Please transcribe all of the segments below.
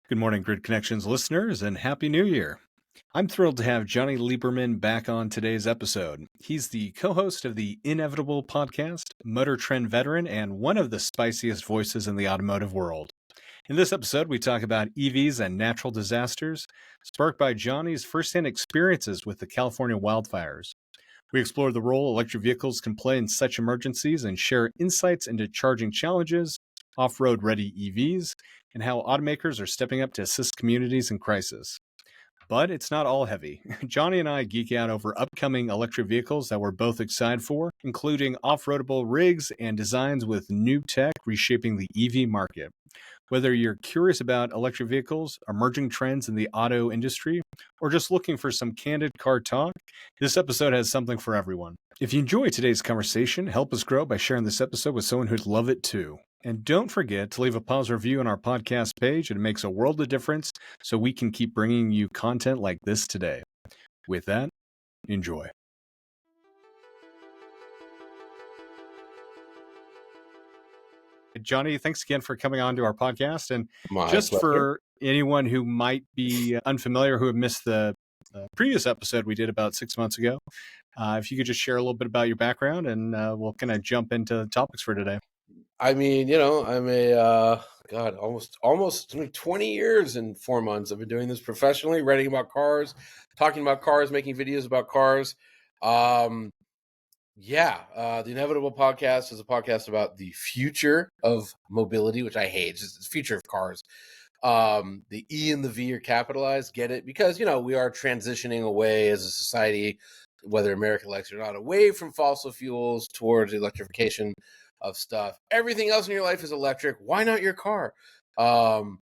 Good morning, Grid Connections listeners, and Happy New Year. I'm thrilled to have Jonny Lieberman back on today's episode. He's the co host of the Inevitable podcast, motor trend veteran, and one of the spiciest voices in the automotive world. In this episode, we talk about EVs and natural disasters, sparked by Jonny's firsthand experiences with the California wildfires. We explore the role electric vehicles can play in such emergencies and share insights into charging challenges, off road ready EVs, and how automakers are stepping up to assist communities in crisis. But it's not all heavy. Jonny and I geek out over upcoming electric vehicles that we're both excited for, including off roadable rigs and designs with new tech reshaping the EV market. Whether you're curious about electric vehicles, emerging trends in the auto industry, or just looking for some candid car talk, this episode has something for everyone. If you enjoy today's conversation, help us grow by sharing this episode with someone who'd love it too. And don't forget to leave a positive review on our podcast page. It makes a world of difference so we can keep bringing you content like this today. With that, enjoy. Jonny, thanks again for coming on to our podcast. And just for anyone who might be unfamiliar, who have missed the previous episode we did about 6 months ago, if you could just share a little bit about your background, and we'll kind of jump into the topics for today. I mean, I'm a almost 20 years and 4 months. I've been doing this professionally, writing about cars, talking about cars, making videos about cars. The Inevitable podcast is a podcast about the future of mobility, which I hate. It's the future of cars. The E and the V are capitalized. Get it? Because, we are transitioning away as a society, whether America likes it or not, away from fossil fuels towards electrification of stuff. Everything else in your life is electric. Why not your car? And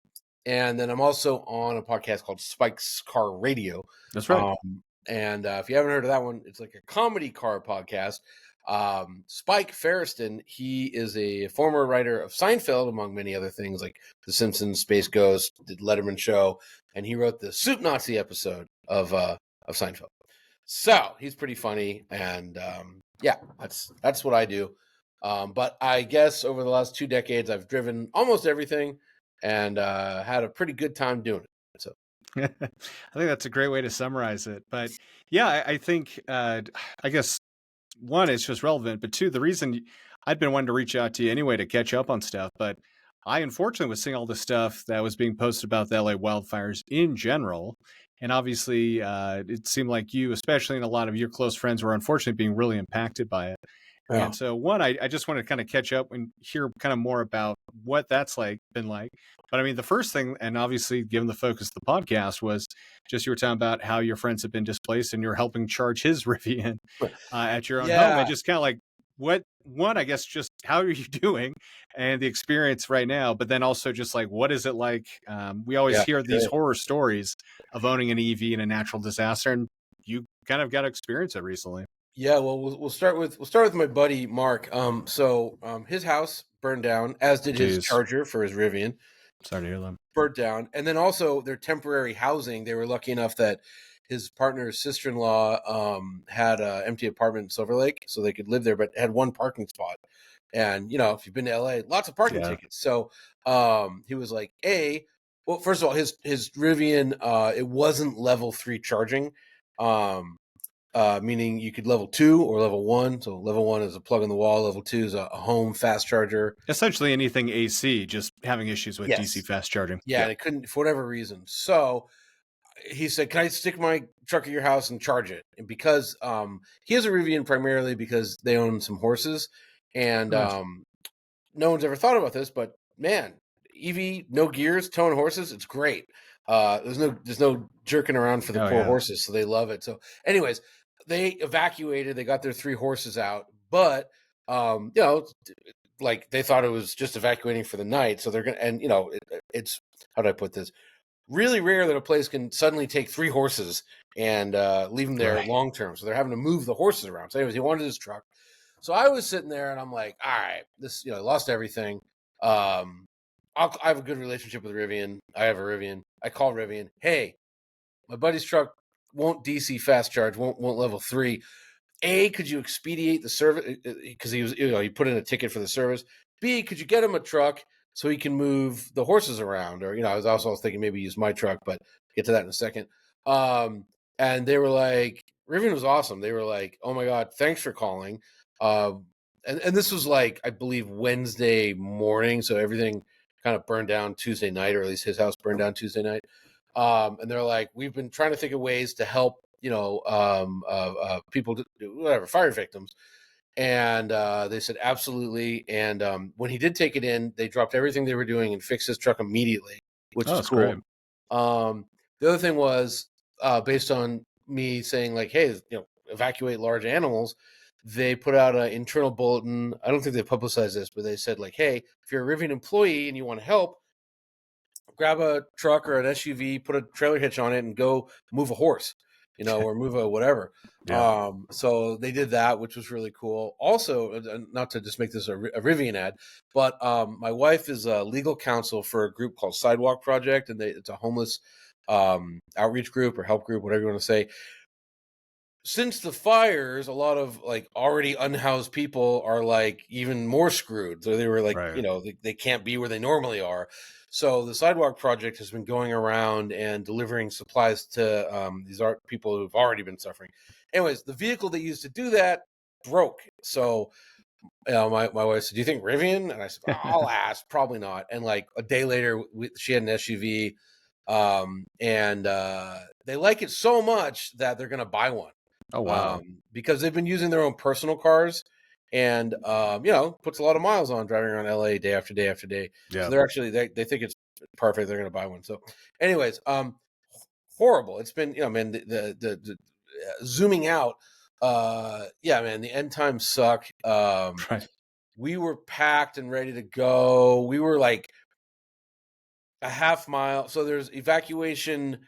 then I'm also on a podcast called Spike's Car Radio. That's right. And if you haven't heard of that one, it's like a comedy car podcast. Spike Ferriston, he is a former writer of Seinfeld, among many other things like The Simpsons, Space Ghost, The Letterman Show, and he wrote the Soup Nazi episode of Seinfeld. So he's pretty funny, and that's what I do. But I guess over the last 2 decades, I've driven almost everything and had a pretty good time doing it. So I think that's a great way to summarize it. But yeah, I think, I guess, one, it's just relevant, but two, the reason I'd been wanting to reach out to you anyway to catch up on stuff, but I unfortunately was seeing all the stuff that was being posted about the LA wildfires in general. And obviously, it seemed like you, especially and a lot of your close friends, were unfortunately being really impacted by it. yeah. And so, one, I just want to kind of catch up and hear kind of more about what that's been like. But I mean, the first thing, and obviously, given the focus of the podcast, was just you were talking about how your friends have been displaced and you're helping charge his Rivian at your own home. And just kind of like, I guess, just how are you doing and the experience right now? But then also just like, what is it like? We always hear these horror stories of owning an EV in a natural disaster, and you kind of got to experience it recently. Yeah, well, we'll start with my buddy Mark. His house burned down, as did his charger for his Rivian. Sorry to hear that. Burnt down, and then also their temporary housing. They were lucky enough that his partner's sister-in-law had an empty apartment in Silver Lake, so they could live there, but had one parking spot. And if you've been to LA, lots of parking tickets. So he was like, well, first of all, his Rivian, it wasn't level 3 charging. Meaning you could level 2 or level 1. So level 1 is a plug in the wall. Level 2 is a home fast charger. Essentially anything AC, just having issues with DC fast charging. Yeah, and it couldn't for whatever reason. So he said, "Can I stick my truck at your house and charge it?" And because he has a Rivian primarily because they own some horses, and no one's ever thought about this, but man, EV, no gears, towing horses, it's great. There's no jerking around for the poor horses, so they love it. So, anyways, they evacuated. They got their 3 horses out, but like they thought it was just evacuating for the night. So they're gonna, and it's how do I put this? Really rare that a place can suddenly take 3 horses and leave them there long term. So they're having to move the horses around. So, anyways, he wanted his truck. So I was sitting there and I'm like, all right, this, I lost everything. I have a good relationship with Rivian. I have a Rivian. I call Rivian. Hey, my buddy's truck won't DC fast charge, won't level 3. Could you expedite the service? Because he put in a ticket for the service. B, could you get him a truck so he can move the horses around. Or, I was also thinking maybe use my truck, but get to that in a second. And they were like, Rivian was awesome. They were like, oh my God, thanks for calling. And this was like, I believe, Wednesday morning. So everything kind of burned down Tuesday night, or at least his house burned down Tuesday night. And they're like, we've been trying to think of ways to help, people, whatever, fire victims. And they said, absolutely. And when he did take it in, they dropped everything they were doing and fixed his truck immediately, which is that's cool. great. The other thing was, based on me saying like, hey, evacuate large animals, they put out an internal bulletin. I don't think they publicized this, but they said like, hey, if you're a Rivian employee and you want to help, grab a truck or an SUV, put a trailer hitch on it, and go move a horse, or move a whatever. Yeah. So they did that, which was really cool. Also, not to just make this a Rivian ad, but my wife is a legal counsel for a group called Sidewalk Project, and it's a homeless outreach group or help group, whatever you want to say. Since the fires, a lot of like already unhoused people are like even more screwed. So they were like, Right. they can't be where they normally are. So the Sidewalk Project has been going around and delivering supplies to these people who've already been suffering. Anyways, the vehicle they used to do that broke. So my wife said, do you think Rivian? And I said, I'll ask. Probably not. And like a day later, she had an SUV, and they like it so much that they're going to buy one. Oh, wow. Because they've been using their own personal cars, and puts a lot of miles on driving around LA day after day after day. Yeah. So they're actually they think it's perfect. They're going to buy one. So, anyways, horrible. It's been man, the zooming out. Yeah, man, the end times suck. Right. We were packed and ready to go. We were like a half mile. So there's evacuation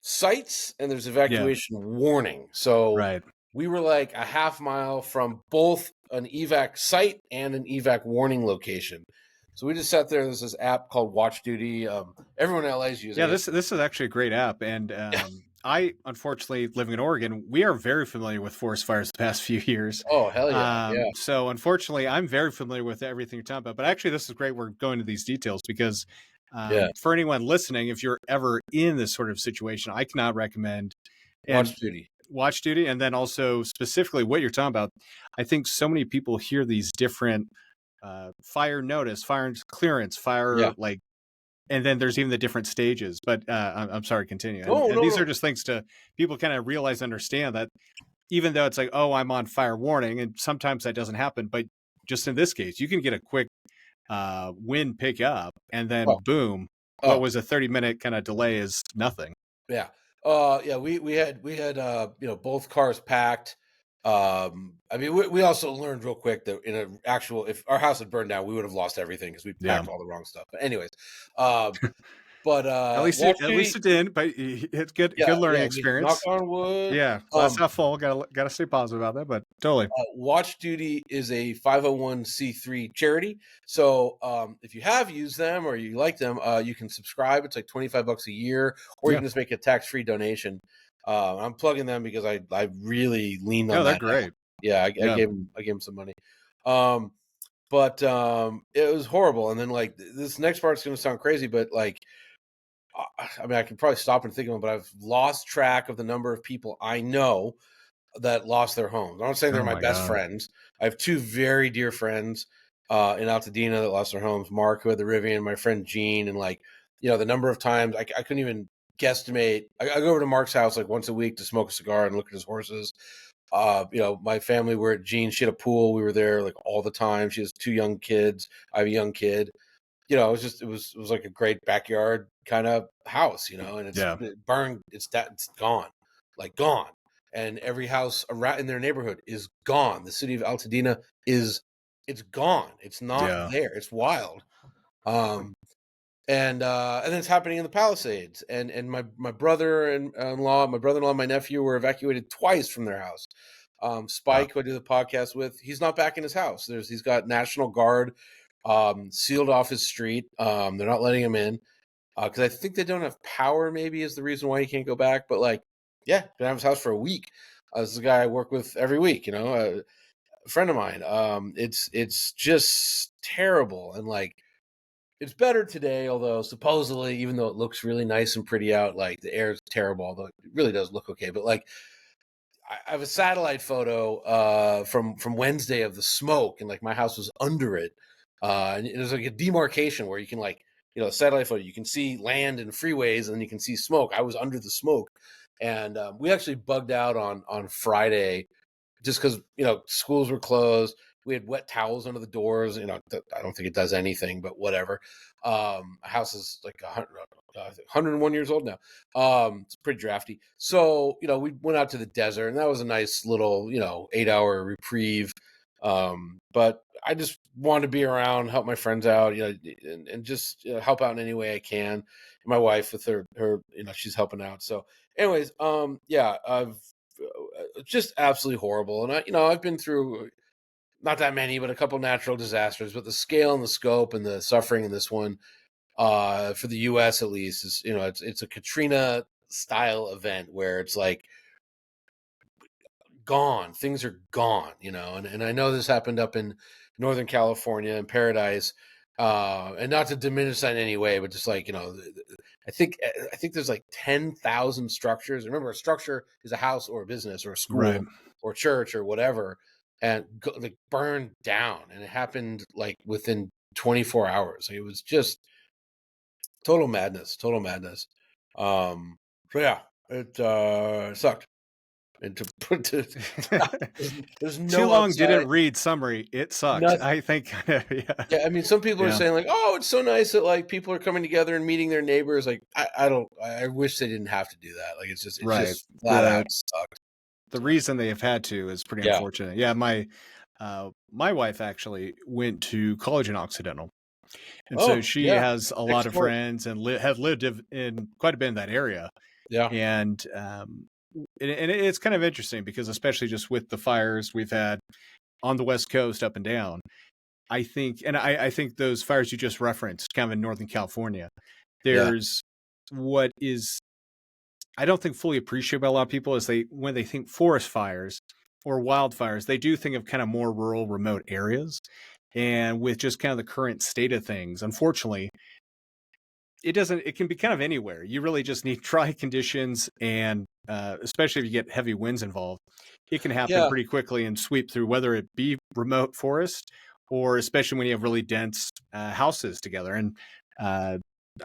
sites and there's evacuation warning. So Right. we were like a half mile from both an evac site and an evac warning location. So we just sat there. There's this app called Watch Duty. Everyone in LA is using Yeah, it. this is actually a great app, and I, unfortunately, living in Oregon, we are very familiar with forest fires the past few years. Oh, hell yeah. Yeah. So unfortunately, I'm very familiar with everything you're talking about. But actually, this is great. We're going to these details because Yeah. for anyone listening, if you're ever in this sort of situation, I cannot recommend and Watch Duty, and then also specifically what you're talking about. I think so many people hear these different fire notice, fire clearance, fire like. And then there's even the different stages, but I'm sorry, continue. And these are just things to people kind of realize, understand that even though it's like, oh, I'm on fire warning, and sometimes that doesn't happen, but just in this case, you can get a quick wind pick up, and then boom, what was a 30-minute kind of delay is nothing. Yeah. Yeah, we had both cars packed. I mean, we also learned real quick that if our house had burned down, we would have lost everything because we packed all the wrong stuff. But anyways, but at least it didn't. But it's good learning experience. Knock on wood. Yeah, glass half full. Gotta stay positive about that. But totally. Watch Duty is a 501c3 charity. So if you have used them or you like them, you can subscribe. It's like $25 a year, or you can just make a tax-free donation. I'm plugging them because I really leaned on that. They're great. Yeah, I gave them some money. But it was horrible. And then like this next part's going to sound crazy, but like, I mean, I can probably stop and think of them, but I've lost track of the number of people I know that lost their homes. I'm not saying they're my best friends. I have two very dear friends in Altadena that lost their homes. Mark, who had the Rivian, my friend Gene, and like, the number of times I couldn't even guesstimate. I go over to Mark's house like once a week to smoke a cigar and look at his horses. My family were at Gene. She had a pool. We were there like all the time. She has two young kids. I have a young kid. It was like a great backyard kind of house, and it burned. It's gone, like gone. And every house around in their neighborhood is gone. The city of Altadena it's gone. It's not there. It's wild. And then it's happening in the Palisades. And my brother-in-law, my nephew were evacuated twice from their house. Spike, who I do the podcast with, he's not back in his house. He's got National Guard sealed off his street. They're not letting him in because I think they don't have power. Maybe is the reason why he can't go back. But like, yeah, been out of his house for a week. This is a guy I work with every week. A friend of mine. It's just terrible. And like, it's better today, although supposedly, even though it looks really nice and pretty out, like the air is terrible, although it really does look okay. But like I have a satellite photo from Wednesday of the smoke, and like my house was under it. And there's like a demarcation where you can like, a satellite photo, you can see land and freeways, and then you can see smoke. I was under the smoke, and we actually bugged out on Friday just because schools were closed. We had wet towels under the doors. I don't think it does anything, but whatever. A house is like 101 years old now. It's pretty drafty. So we went out to the desert, and that was a nice little 8-hour reprieve. But I just wanted to be around, help my friends out, and just help out in any way I can. And my wife with her, she's helping out. So, anyways, I've just absolutely horrible. And I've been through not that many, but a couple natural disasters. But the scale and the scope and the suffering in this one, for the U.S. at least, is it's a Katrina style event where it's like gone. Things are gone, and I know this happened up in Northern California in Paradise, and not to diminish that in any way, but just like, I think there's like 10,000 structures. Remember, a structure is a house or a business or a school Right. or church or whatever, and like burned down, and it happened like within 24 hours. Like, it was just total madness. So yeah, it sucked. And to put to there's no Too long upside. didn't read summary. It sucked. Nothing. I think. Yeah. Yeah, I mean, some people are Yeah. saying like, "Oh, it's so nice that like people are coming together and meeting their neighbors." Like, I wish they didn't have to do that. Like, it's just Right. flat out sucked. The reason they have had to is pretty Yeah. unfortunate. Yeah, my wife actually went to college in Occidental, and so Oh, she yeah. has a lot of Export. friends and have lived in quite a bit in that area. Yeah. And it's kind of interesting because especially just with the fires we've had on the West Coast up and down, I think those fires you just referenced, kind of in Northern California, Yeah. there's what is I don't think fully appreciated by a lot of people is when they think forest fires or wildfires, they do think of kind of more rural, remote areas. And with just kind of the current state of things, unfortunately, it can be kind of anywhere. You really just need dry conditions, and especially if you get heavy winds involved, it can happen Yeah. pretty quickly and sweep through, whether it be remote forest or especially when you have really dense houses together. And I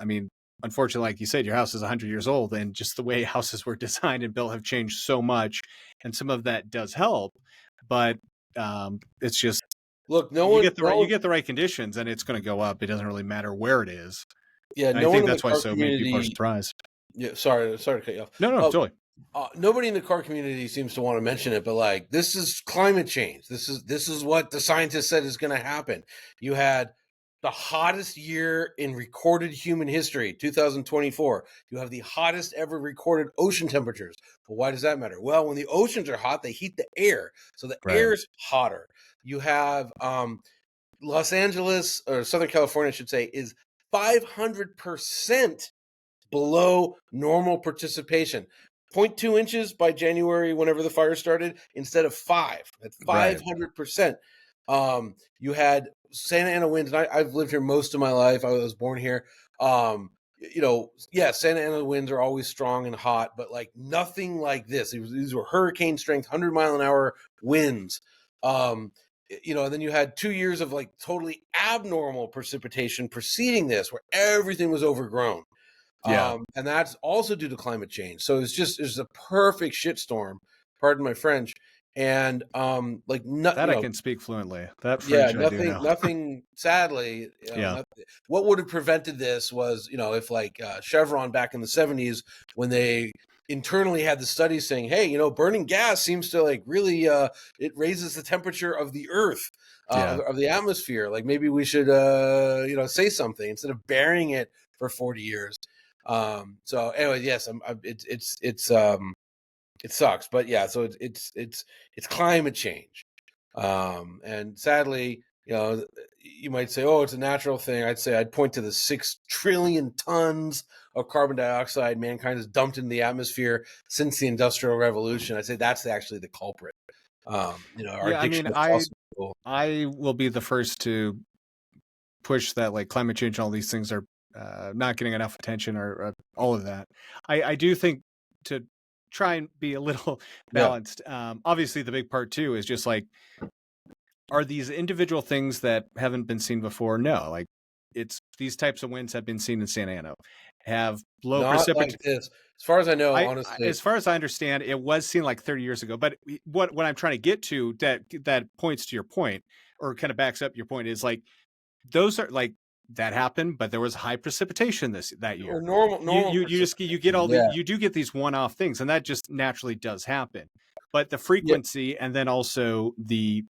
mean, unfortunately, like you said, your house is 100 years old, and just the way houses were designed and built have changed so much, and some of that does help, but it's just Look, you get the right conditions, and it's going to go up. It doesn't really matter where it is. And I no one think in the that's why car so many people are community. surprised. Yeah, sorry to cut you off. No, totally. Nobody in the car community seems to want to mention it, but like, this is climate change. This is what the scientists said is going to happen. You had the hottest year in recorded human history, 2024. You have the hottest ever recorded ocean temperatures. But why does that matter? Well, when the oceans are hot, they heat the air, so the Right. air is hotter. You have Los Angeles, or Southern California, I should say, is 500% below normal participation. 0.2 inches by January, whenever the fire started, instead of 5. That's Right. 500%. You had Santa Ana winds, and I've lived here most of my life. I was born here. Santa Ana winds are always strong and hot, but like nothing like this. These were hurricane strength, 100-mile-an-hour winds. And then you had 2 years of like totally abnormal precipitation preceding this, where everything was overgrown. Yeah. And that's also due to climate change. So it's a perfect shitstorm, pardon my French. And That I can speak fluently. That French I do know. nothing, sadly, Yeah. what would have prevented this was, if like Chevron back in the 70s, when they internally had the studies saying, hey, burning gas seems to like really, it raises the temperature of the earth, Yeah. of the atmosphere. Like maybe we should, say something instead of burying it for 40 years. So anyway, yes, it sucks, but yeah, so it's climate change. And sadly, you might say, oh, it's a natural thing. I'd point to the 6 trillion tons of carbon dioxide mankind has dumped into the atmosphere since the Industrial Revolution. I'd say that's actually the culprit. Our Yeah, I addiction mean, of fossil fuel. I will be the first to push that like climate change and all these things are not getting enough attention or all of that. I do think to try and be a little balanced. Obviously, the big part too is just like, are these individual things that haven't been seen before? No, like it's these types of winds have been seen in Santa Ana, have low Not like this. As far as I know, honestly. As far as I understand, it was seen like 30 years ago. But what I'm trying to get to that points to your point, or kind of backs up your point, is like those are like that happened, but there was high precipitation that year. Or normal You just you get all yeah. you do get these one-off things, and that just naturally does happen. But the Yeah. frequency, and then also the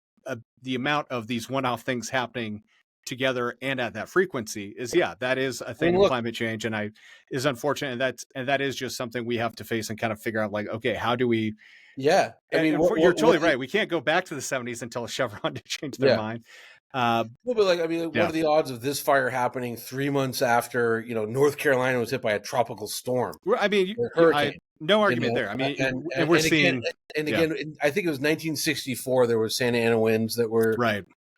amount of these one-off things happening together and at that frequency is that is a thing in climate change, and is unfortunate, and that is just something we have to face and kind of figure out, like, okay, how do we I mean, you're totally right, we can't go back to the 70s until Chevron to change their mind. Well, but like, I mean, what are the odds of this fire happening 3 months after North Carolina was hit by a tropical storm? I mean, hurricane. No argument there. I mean, and we're seeing again, I think it was 1964. There were Santa Ana winds that were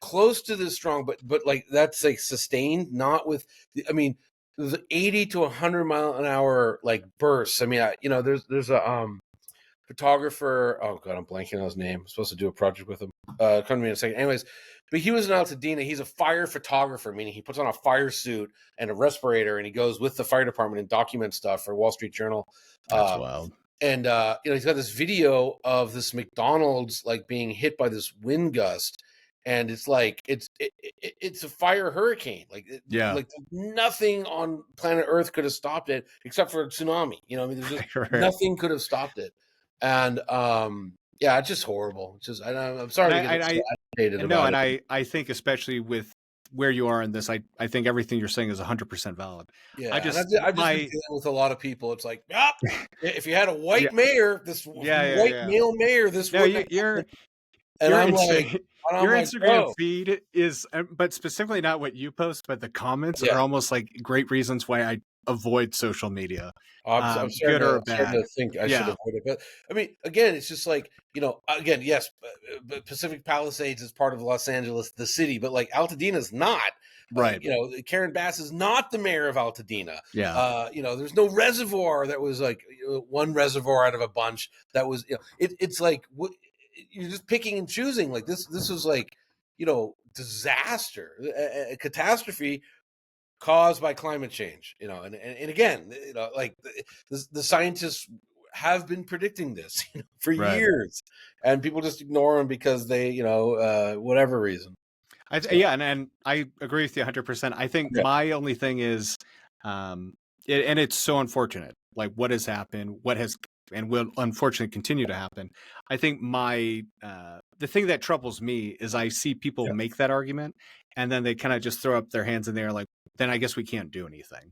close to this strong, but like that's like sustained, not with. I mean, there's 80 to 100 mile an hour like bursts. I mean, there's a photographer. Oh god, I'm blanking on his name. I'm supposed to do a project with him. Come to me in a second. Anyways, but he was in Altadena. He's a fire photographer, meaning he puts on a fire suit and a respirator, and he goes with the fire department and documents stuff for Wall Street Journal. That's wild. And he's got this video of this McDonald's like being hit by this wind gust, and it's like it's a fire hurricane. Like like nothing on planet Earth could have stopped it except for a tsunami. I mean, there's just nothing could have stopped it. And it's just horrible. It's just I'm sorry to get agitated about it. And I think especially with where you are in this, I think everything you're saying is 100% valid. Yeah, I've just been dealing with a lot of people. It's like, if you had a white mayor, this white male mayor, this would your Instagram feed is, but specifically not what you post, but the comments are almost like great reasons why I avoid social media. I'm good or bad. To think I should avoid it, but I mean, again, it's just like again, yes, Pacific Palisades is part of Los Angeles, the city, but like Altadena is not. Right. Karen Bass is not the mayor of Altadena. Yeah. There's no reservoir that was like one reservoir out of a bunch that was. It's like you're just picking and choosing. Like this was like disaster, a catastrophe caused by climate change, and again, like the scientists have been predicting this for years, and people just ignore them because they, whatever reason. And I agree with you 100%. I think my only thing is, and it's so unfortunate, like what has happened, what has and will unfortunately continue to happen. I think the thing that troubles me is I see people make that argument, and then they kind of just throw up their hands in the air like, then I guess we can't do anything.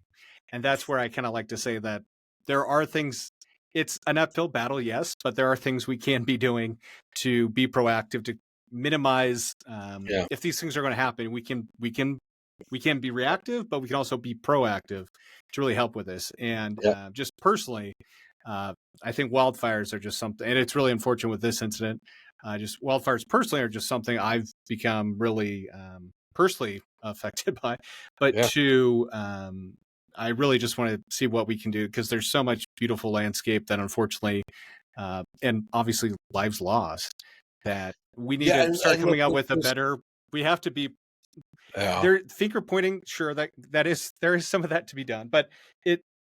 And that's where I kind of like to say that there are things, it's an uphill battle, yes, but there are things we can be doing to be proactive, to minimize if these things are going to happen. We can be reactive, but we can also be proactive to really help with this. And just personally, I think wildfires are just something, and it's really unfortunate with this incident. Just wildfires personally are just something I've become really personally affected by, but I really just want to see what we can do, because there's so much beautiful landscape that ununfortunately, and obviously lives lost, that we need to start coming out with a better, we have to be there, finger pointing. Sure, there is some of that to be done, but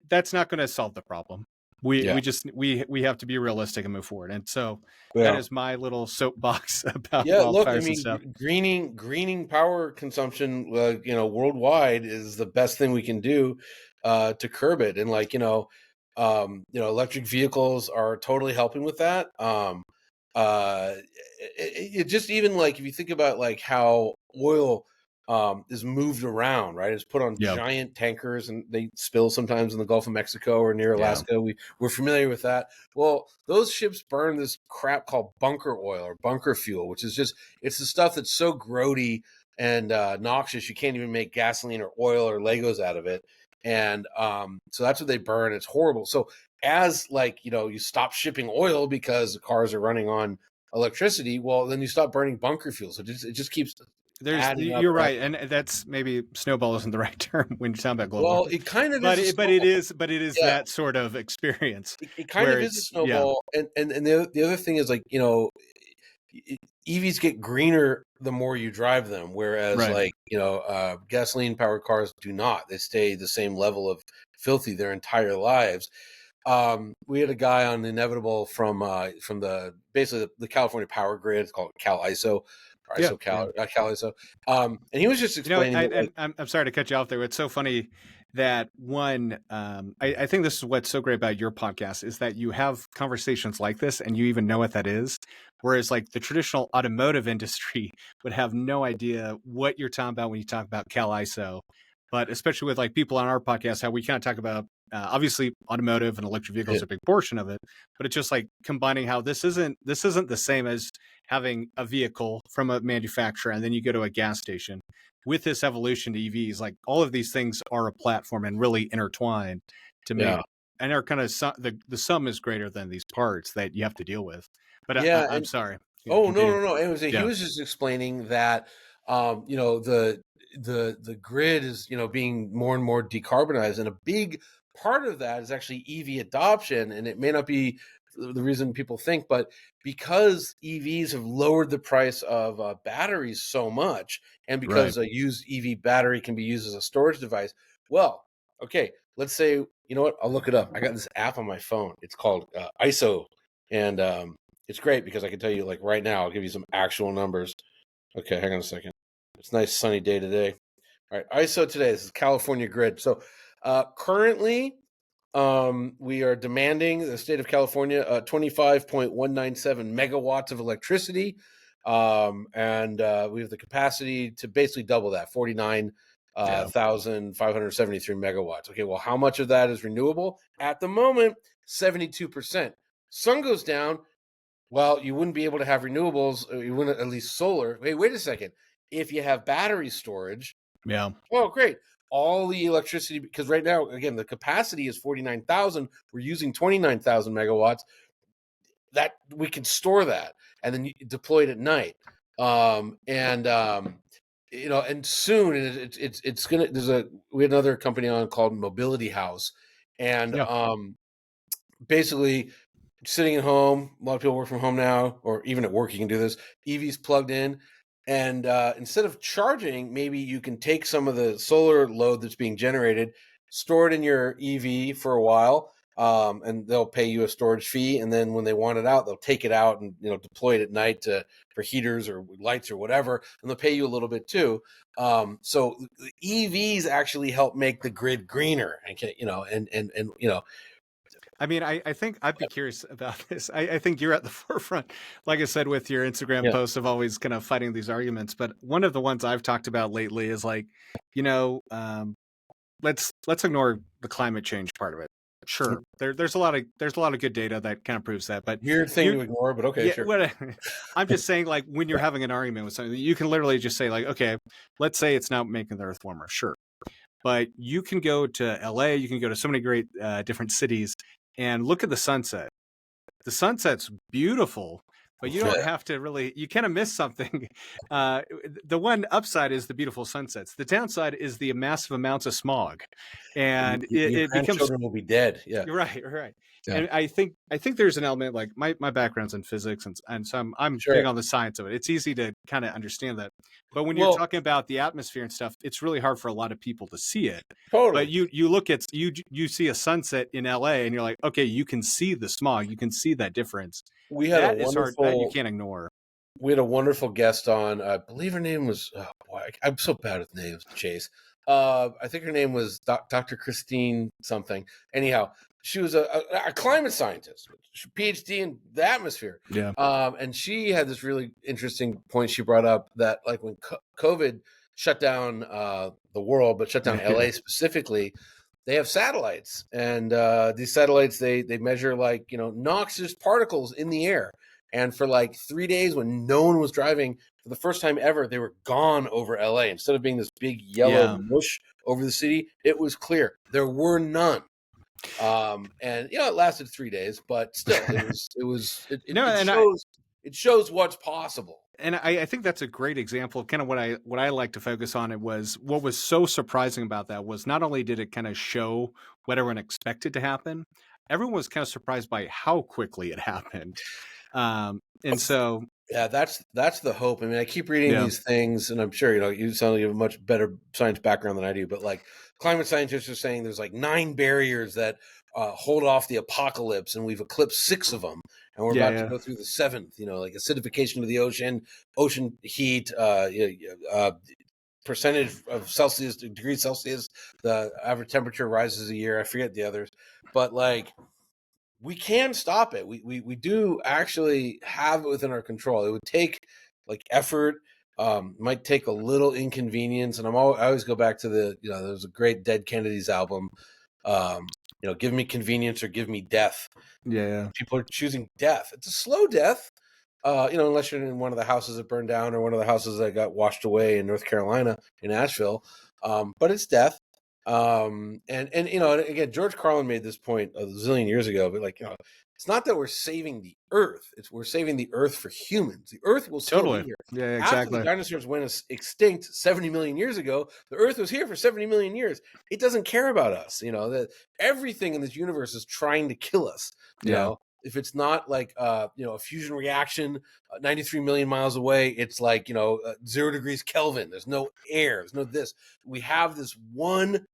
that's not going to solve the problem. We have to be realistic and move forward. And so that is my little soapbox about wildfires and stuff. Greening power consumption, worldwide is the best thing we can do to curb it. And like, electric vehicles are totally helping with that. It just, even like, if you think about like how oil is moved around, right? It's put on giant tankers, and they spill sometimes in the Gulf of Mexico or near Alaska. We're familiar with that. Well, those ships burn this crap called bunker oil or bunker fuel, which is just, it's the stuff that's so grody and noxious you can't even make gasoline or oil or Legos out of it. And so that's what they burn. It's horrible. So as like, you stop shipping oil because the cars are running on electricity, well, then you stop burning bunker fuel. So it just keeps adding up. You're right, and that's maybe snowball isn't the right term when you're talking about global, Well, it kind of but is a snowball. but it is Yeah, that sort of experience it kind where of is a it's yeah, snowball. And the other thing is, like, EVs get greener the more you drive them, whereas, right, like, gasoline powered cars do not. They stay the same level of filthy their entire lives. We had a guy on Inevitable from the basically the California Power Grid. It's called Cal ISO or yeah, ISO yeah. Cal, Cal ISO. And he was just explaining that, like, And I'm sorry to cut you off there. It's so funny that I think this is what's so great about your podcast is that you have conversations like this and you even know what that is. Whereas like the traditional automotive industry would have no idea what you're talking about when you talk about Cal ISO. But especially with like people on our podcast, how we kind of talk about obviously automotive and electric vehicles yeah, are a big portion of it, but it's just like combining how this isn't the same as having a vehicle from a manufacturer and then you go to a gas station. With this evolution to EVs, like all of these things are a platform and really intertwined to make, yeah, and are kind of the sum is greater than these parts that you have to deal with. But yeah. I'm sorry. Yeah, Oh, no, continue. no, no. It was he Yeah, was just explaining that, the grid is, being more and more decarbonized, and a big part of that is actually EV adoption. And it may not be the reason people think, but because EVs have lowered the price of batteries so much, and right. because a used EV battery can be used as a storage device. Well, okay, let's say, what? I'll look it up. I got this app on my phone. It's called ISO, and it's great because I can tell you, like, right now. I'll give you some actual numbers. Okay, hang on a second. It's a nice sunny day today. All right, ISO today. This is California grid. So currently, we are demanding the state of California 25.197 megawatts of electricity, and we have the capacity to basically double that, 49. Yeah. 1,573 megawatts. Okay, well, how much of that is renewable? At the moment, 72%. Sun goes down, well, you wouldn't be able to have renewables. Or you wouldn't, at least solar. Wait a second. If you have battery storage, Yeah. oh, great. All the electricity, because right now, again, the capacity is 49,000. We're using 29,000 megawatts. That we can store that and then you deploy it at night. And soon it's gonna. We had another company on called Mobility House, and Yeah. basically sitting at home. A lot of people work from home now, or even at work, you can do this. EV's plugged in, and instead of charging, maybe you can take some of the solar load that's being generated, store it in your EV for a while, and they'll pay you a storage fee. And then when they want it out, they'll take it out and deploy it at night for heaters or lights or whatever, and they'll pay you a little bit too. So EVs actually help make the grid greener, and. I mean, I think I'd be curious about this. I think you're at the forefront, like I said, with your Instagram Yeah. posts of always kind of fighting these arguments. But one of the ones I've talked about lately is like, you know, um, let's ignore the climate change part of it. Sure, there's a lot of good data that kind of proves that. But Weird thing you, to ignore, but okay, yeah, sure. what I'm just saying, like when you're having an argument with something, you can literally just say like, okay, let's say it's not making the Earth warmer. Sure, but you can go to LA, you can go to so many great different cities and look at the sunset. The sunset's beautiful, but you don't have to really, you kind of miss something. The one upside is the beautiful sunsets. The downside is the massive amounts of smog. And Your it becomes grandchildren will be dead. Yeah. right, right. Yeah. And I think there's an element like my background's in physics and so I'm big Sure. on the science of it. It's easy to kind of understand that. But when you're Well, talking about the atmosphere and stuff, it's really hard for a lot of people to see it. But totally. you look at you see a sunset in LA and you're like, okay, you can see the smog, you can see that difference. We had a That is hard. That you wonderful can't ignore. we had a wonderful guest on. I believe her name was, oh boy, I'm so bad with names, Chase. I think her name was Dr. Christine something. Anyhow, she was a climate scientist, PhD in the atmosphere. Yeah. And she had this really interesting point she brought up, that like when COVID shut down the world, but shut down LA specifically, they have satellites, and these satellites they measure, like, noxious particles in the air. And for like 3 days, when no one was driving, for the first time ever, they were gone over LA. Instead of being this big yellow Yeah. mush over the city, it was clear. There were none. And it lasted 3 days, but still, it No, it and shows it shows what's possible. And I think that's a great example of kind of what I like to focus on. It was what was so surprising about that was not only did it kind of show what everyone expected to happen, everyone was kind of surprised by how quickly it happened. And so, yeah, that's the hope. I mean, I keep reading yeah, these things, and I'm sure you sound like you have a much better science background than I do. But like, climate scientists are saying there's like 9 barriers that hold off the apocalypse, and we've eclipsed 6 of them, and we're about to yeah, go through the 7th. Like acidification of the ocean heat, percentage of degrees Celsius, the average temperature rises a year. I forget the others, but like, we can stop it. We do actually have it within our control. It would take like effort, might take a little inconvenience. And I always go back to there's a great Dead Kennedys album. Give me convenience or give me death. yeah. People are choosing death. It's a slow death. Unless you're in one of the houses that burned down or one of the houses that got washed away in North Carolina, in Asheville. But it's death. And again, George Carlin made this point a zillion years ago, but like, it's not that we're saving the earth, we're saving the earth for humans. The earth will still Totally. be here. Yeah, After exactly. the dinosaurs went extinct 70 million years ago, the earth was here for 70 million years. It doesn't care about us. That everything in this universe is trying to kill us. Yeah. If it's not like a fusion reaction 93 million miles away, it's like 0 degrees Kelvin. There's no air. There's no this. We have this one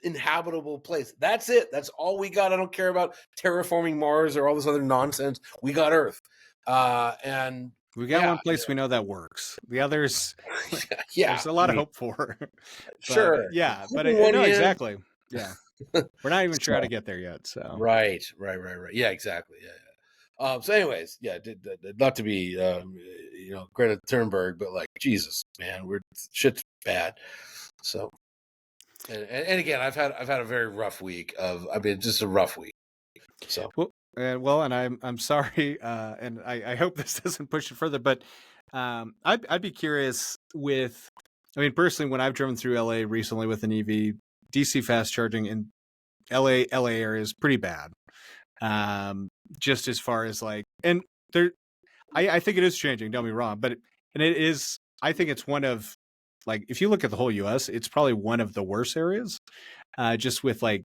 inhabitable place. That's it. That's all we got. I don't care about terraforming Mars or all this other nonsense. We got Earth. And We got one place we know that works. The others, yeah, there's a lot of hope for. Sure. Yeah, but no, exactly. Yeah. We're not even sure how to get there yet. So right. Yeah, exactly. Yeah. So, anyways, yeah, not to be Greta Thunberg, but like, Jesus, man, shit's bad. So, and again, I've had a very rough week just a rough week. So and I'm sorry, and I hope this doesn't push it further, but I'd be curious with. I mean, personally, when I've driven through LA recently with an EV, DC fast charging in LA area is pretty bad. Just as far as like, and there, I think it is changing. Don't be wrong, but it is. I think it's one of, like, if you look at the whole U.S., it's probably one of the worst areas, just with like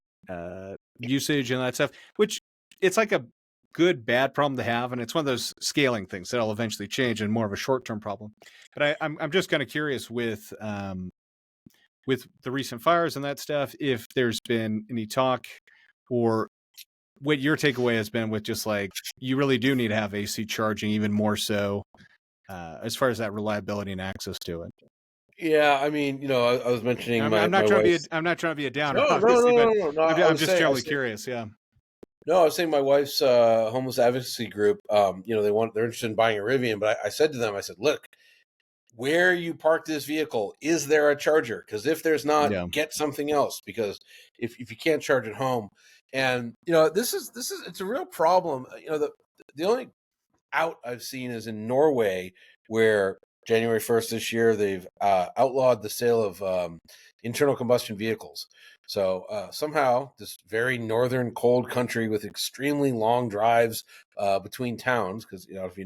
usage and that stuff. Which it's like a good bad problem to have, and it's one of those scaling things that'll eventually change and more of a short term problem. But I'm just kind of curious with the recent fires and that stuff, if there's been any talk or what your takeaway has been with just like, you really do need to have AC charging even more so as far as that reliability and access to it. Yeah, I mean, I was mentioning I'm not trying to be a downer, obviously, but I'm just generally curious. Yeah. No, I was saying my wife's homeless advocacy group. They're interested in buying a Rivian, but I said to them, I said, look, where you park this vehicle, is there a charger? Because if there's not, get something else. Because if you can't charge at home, and this is it's a real problem. The only out I've seen is in Norway, where January 1st this year they've outlawed the sale of internal combustion vehicles. So somehow this very northern cold country with extremely long drives between towns, because if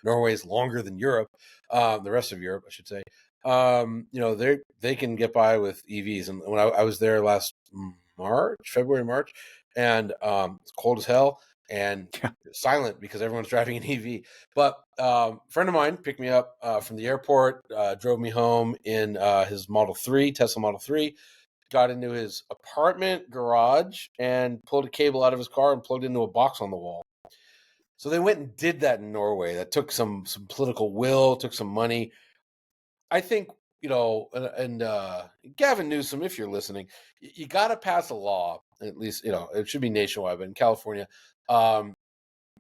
Norway is longer than Europe, the rest of Europe, I should say. They can get by with EVs. And when I was there last February, March, and it's cold as hell and silent because everyone's driving an EV. But a friend of mine picked me up from the airport, drove me home in his Tesla Model 3, got into his apartment garage and pulled a cable out of his car and plugged into a box on the wall. So they went and did that in Norway. That took some political will, took some money. I think, and Gavin Newsom, if you're listening, you got to pass a law, at least, it should be nationwide, but in California,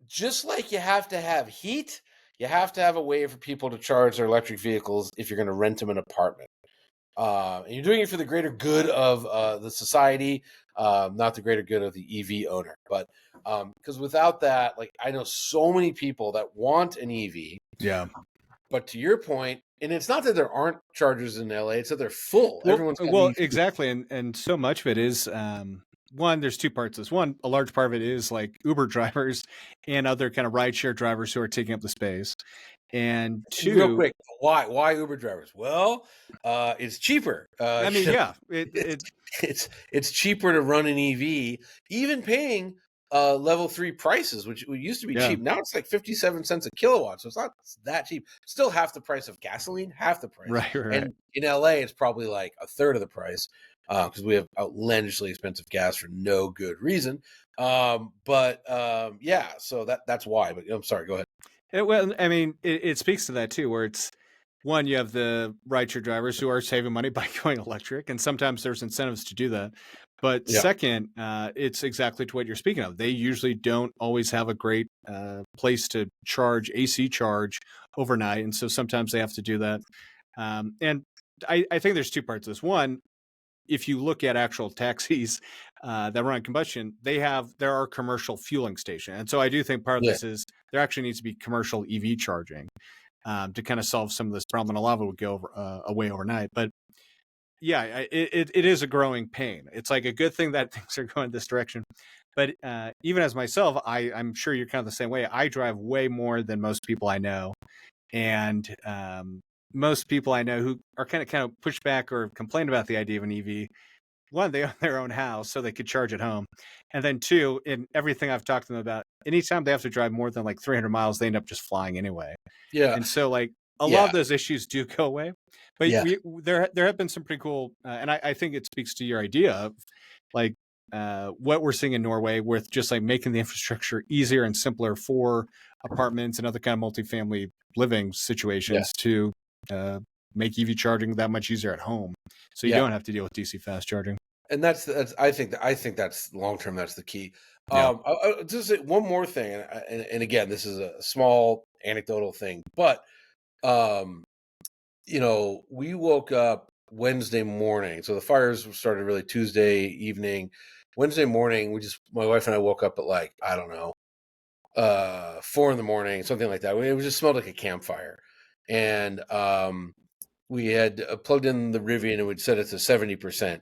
just like you have to have heat, you have to have a way for people to charge their electric vehicles if you're going to rent them an apartment. And you're doing it for the greater good of the society, not the greater good of the EV owner. But because without that, like, I know so many people that want an EV. Yeah. But to your point, and it's not that there aren't chargers in LA; it's that they're full. Well, exactly, and so much of it is one, there's two parts to this. One, a large part of it is like Uber drivers and other kind of rideshare drivers who are taking up the space. And Real two, quick, why Uber drivers? Well, it's cheaper. I mean, yeah, it It's cheaper to run an EV, even paying level 3 prices, which used to be yeah, cheap. Now it's like 57 cents a kilowatt, so it's not that cheap. Still half the price of gasoline, half the price. right. And in LA, it's probably like a third of the price because we have outlandishly expensive gas for no good reason. Yeah, so that's why. But I'm sorry, go ahead. Well, I mean, it speaks to that too, where it's one, you have the rideshare drivers who are saving money by going electric, and sometimes there's incentives to do that. But Yeah, second, it's exactly to what you're speaking of. They usually don't always have a great place to charge AC charge overnight, and so sometimes they have to do that. And I think there's two parts to this. One, if you look at actual taxis that run on combustion, there are commercial fueling stations, and so I do think part of yeah, this is there actually needs to be commercial EV charging to kind of solve some of this problem, and a lot of it would go away overnight. But yeah, it is a growing pain. It's like a good thing that things are going this direction. But even as myself, I'm sure you're kind of the same way. I drive way more than most people I know, and most people I know who are kind of pushed back or complain about the idea of an EV, one, they own their own house, so they could charge at home. And then two, in everything I've talked to them about, anytime they have to drive more than like 300 miles, they end up just flying anyway. yeah, And so like a lot yeah, of those issues do go away. But yeah, there have been some pretty cool, and I think it speaks to your idea of like what we're seeing in Norway with just like making the infrastructure easier and simpler for apartments and other kind of multifamily living yeah, situations to uh, make EV charging that much easier at home. So you yeah. don't have to deal with DC fast charging. And that's I think that's long term. That's the key. Yeah. Just say one more thing, and again, this is a small anecdotal thing, but um, we woke up Wednesday morning. So the fires started really Tuesday evening. Wednesday morning, my wife and I woke up at like, I don't know, 4 in the morning, something like that. It just smelled like a campfire. And we had plugged in the Rivian and we'd set it to 70%.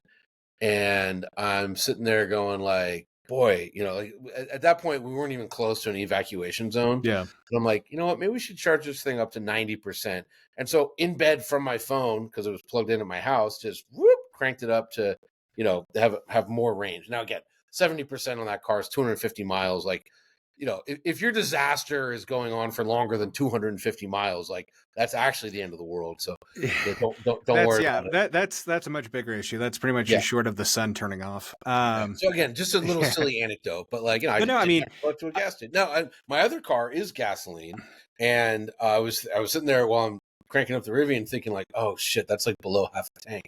And I'm sitting there going like, boy, like at that point we weren't even close to an evacuation zone. Yeah. And I'm like, you know what? Maybe we should charge this thing up to 90%. And so in bed from my phone, because it was plugged in at my house, just whoop, cranked it up to, have more range. Now again, 70% on that car is 250 miles. Like, if your disaster is going on for longer than 250 miles, like that's actually the end of the world. So yeah, don't worry about it. That's a much bigger issue. That's pretty much Yeah. just short of the sun turning off. Yeah. So again, just a little Yeah. silly anecdote, but like I But no, just I didn't mean, have to go to a gas station. Now, my other car is gasoline, and I was sitting there while I'm cranking up the Rivian, thinking like, oh shit, that's like below half a tank.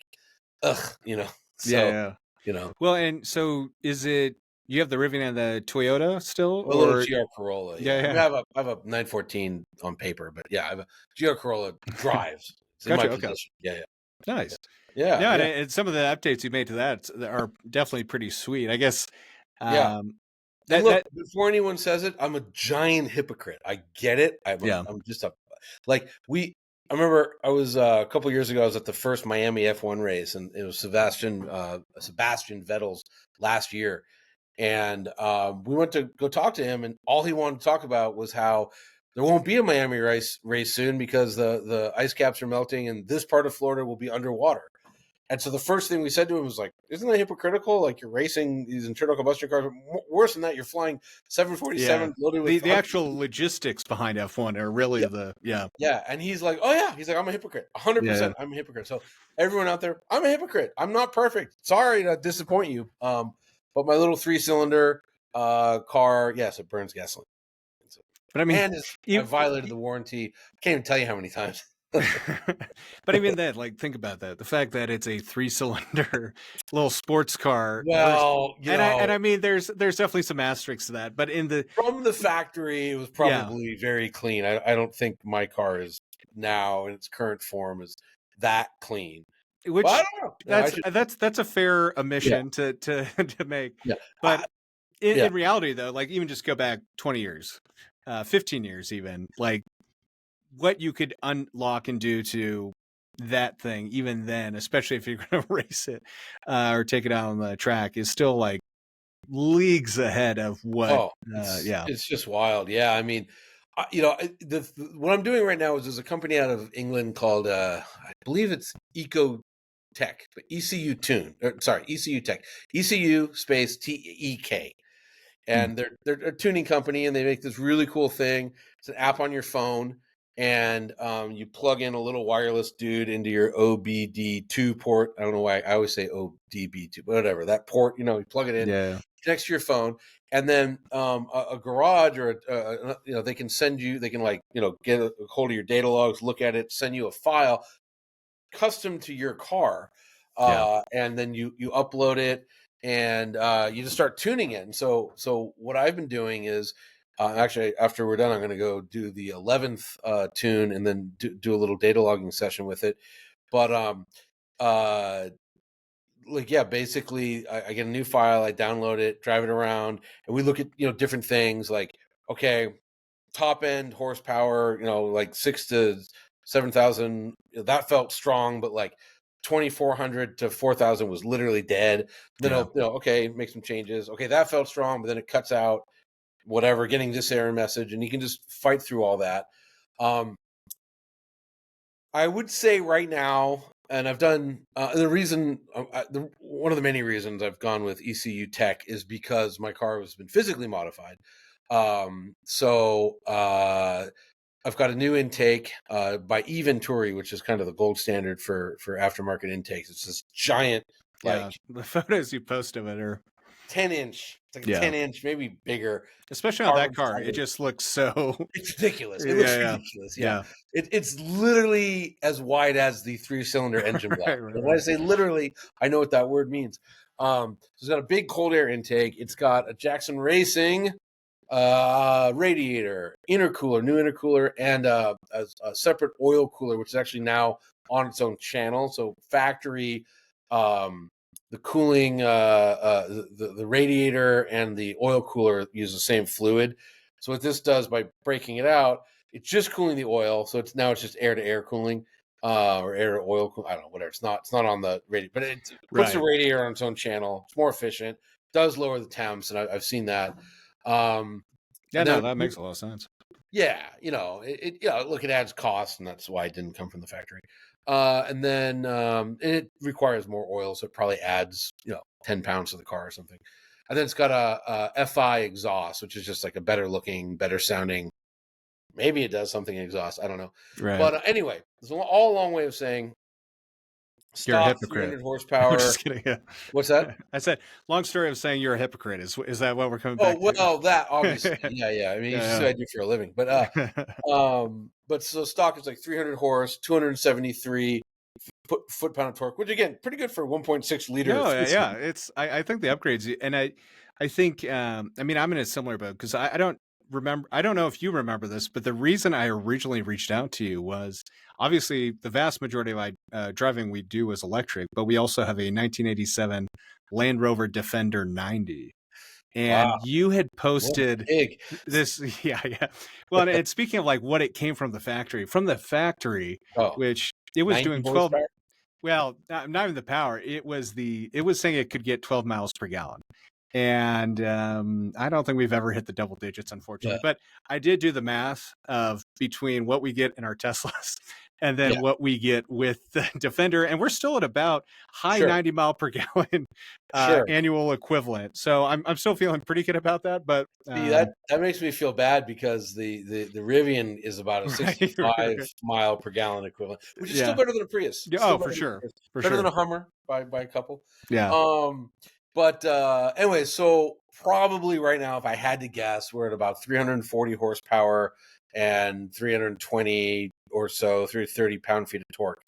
Ugh, yeah, So yeah. you know, Well, and so is it you have the Rivian and the Toyota still, a little or GR Corolla. yeah, Yeah, I mean, yeah. I have a 914 on paper, but yeah, I have a GR Corolla drives. It's in my Gotcha. Okay, possession. Yeah, nice. yeah, No, yeah, and some of the updates you made to that are definitely pretty sweet. I guess yeah. um, And that look, before anyone says it, I'm a giant hypocrite. I get it. yeah, I'm just a like we. I remember I was a couple years ago. I was at the first Miami F1 race, and it was Sebastian Vettel's last year, and we went to go talk to him, and all he wanted to talk about was how there won't be a Miami race soon because the ice caps are melting, and this part of Florida will be underwater. And so the first thing we said to him was like, "Isn't that hypocritical? Like you're racing these internal combustion cars. Worse than that, you're flying yeah. 747 loaded with The actual logistics behind F1 are really yeah, the yeah, yeah." And he's like, "Oh yeah," he's like, "I'm a hypocrite. yeah. 100%, I'm a hypocrite." So everyone out there, I'm a hypocrite. I'm not perfect. Sorry to disappoint you. But my little 3-cylinder car, yes, it burns gasoline. But I mean, And I you, violated the warranty. Can't even tell you how many times. but even then, like, think about that. The fact that it's a 3-cylinder little sports car versus, Well, and I mean, there's definitely some asterisks to that. But in the from the factory, it was yeah, probably very clean. I don't think my car is now in its current form is that clean. But I which don't know. I should. that's a fair Yeah, omission to to make. yeah, But yeah, in reality, though, like even just go back 20 years, 15 years, even like what you could unlock and do to that thing, even then, especially if you're going to race it or take it out on the track, is still like leagues ahead of what. Oh, Yeah, it's just wild. Yeah, I mean, what I'm doing right now is there's a company out of England called I believe it's Eco Tech, but ECU Tune. Sorry, ECU Tech, ECU space TEK, Hmm. and they're a tuning company, and they make this really cool thing. It's an app on your phone, and you plug in a little wireless dude into your OBD2 port. I don't know why I always say ODB2, but whatever that port. You plug it in, Yeah, connects to your phone, and then a garage or they can send you. They can get a hold of your data logs, look at it, send you a file custom to your car, yeah, and then you upload it, and you just start tuning it. And so what I've been doing is actually after we're done, I'm going to go do the 11th tune, and then do a little data logging session with it. But uh, basically, I get a new file, I download it, drive it around, and we look at different things like, okay, top end horsepower, like 6 to 7,000. That felt strong, but like 2,400 to 4,000 was literally dead. Then yeah. I'll, okay, make some changes. Okay, that felt strong, but then it cuts out, whatever, getting this error message, and you can just fight through all that. I would say right now, and I've done the reason, one of the many reasons I've gone with ECU Tech is because my car has been physically modified. So I've got a new intake by eVenturi, which is kind of the gold standard for aftermarket intakes. It's this giant, Yeah, like the photos you post of it are 10-inch. It's like a yeah, 10-inch, maybe bigger, especially on that carbon car. It fiber. just looks so. It's ridiculous. It looks Yeah, ridiculous. Yeah. yeah, It's literally as wide as the 3-cylinder yeah. engine block. Right, right, And when I right. say literally, I know what that word means. So it's got a big cold air intake. It's got a Jackson Racing radiator, intercooler, new intercooler, and a separate oil cooler, which is actually now on its own channel. So factory, the cooling, the radiator and the oil cooler use the same fluid. So what this does by breaking it out, it's just cooling the oil. So it's just air to air cooling, or air to oil. I don't know, whatever. It's not on the radiator, but it puts the Right. radiator on its own channel. It's more efficient. Does lower the temps, and I've seen that. Yeah, And no, then, that makes a lot of sense. yeah, look, it adds cost, and that's why it didn't come from the factory. And then it requires more oil, so it probably adds 10 pounds to the car or something. And then it's got a FI exhaust, which is just like a better looking, better sounding. Maybe it does something in exhaust. I don't know. Right. But anyway, it's all a long way of saying You're a stock hypocrite. 300 I'm horsepower. just kidding. Yeah. What's that? I said, long story of saying you're a hypocrite. Is that what we're coming Oh, back to? well, that obviously, yeah. I mean, you just Yeah, what I do for a living, but so stock is like 300 horse, 273 foot pound of torque, which again, pretty good for 1.6 liter no, three yeah, cylinder. I think the upgrades, and I think, I mean, I'm in a similar boat because I don't remember, I don't know if you remember this, but the reason I originally reached out to you was obviously the vast majority of my driving we do is electric, but we also have a 1987 Land Rover Defender 90. Wow, And you had what posted big. this, yeah, yeah. Well, and speaking of like what it came from the factory, Oh, which it was 90 doing 12. horsepower. Well, not even the power. It was saying it could get 12 miles per gallon. And I don't think we've ever hit the double digits, Yeah, unfortunately. But I did do the math of between what we get in our Teslas and yeah, then what we get with the Defender, and we're still at about high sure, 90 mile per gallon sure. annual equivalent. So I'm still feeling pretty good about that. But See, that makes me feel bad because the Rivian is about a right, 65 right, mile per gallon equivalent, which is still yeah, better than a Prius. yeah. Still Oh, better for than a sure, Prius. for Better than sure. a Hummer by a couple. Yeah, Um, but anyway, so probably right now, if I had to guess, we're at about 340 horsepower and 320 or so, 330 pound-feet of torque.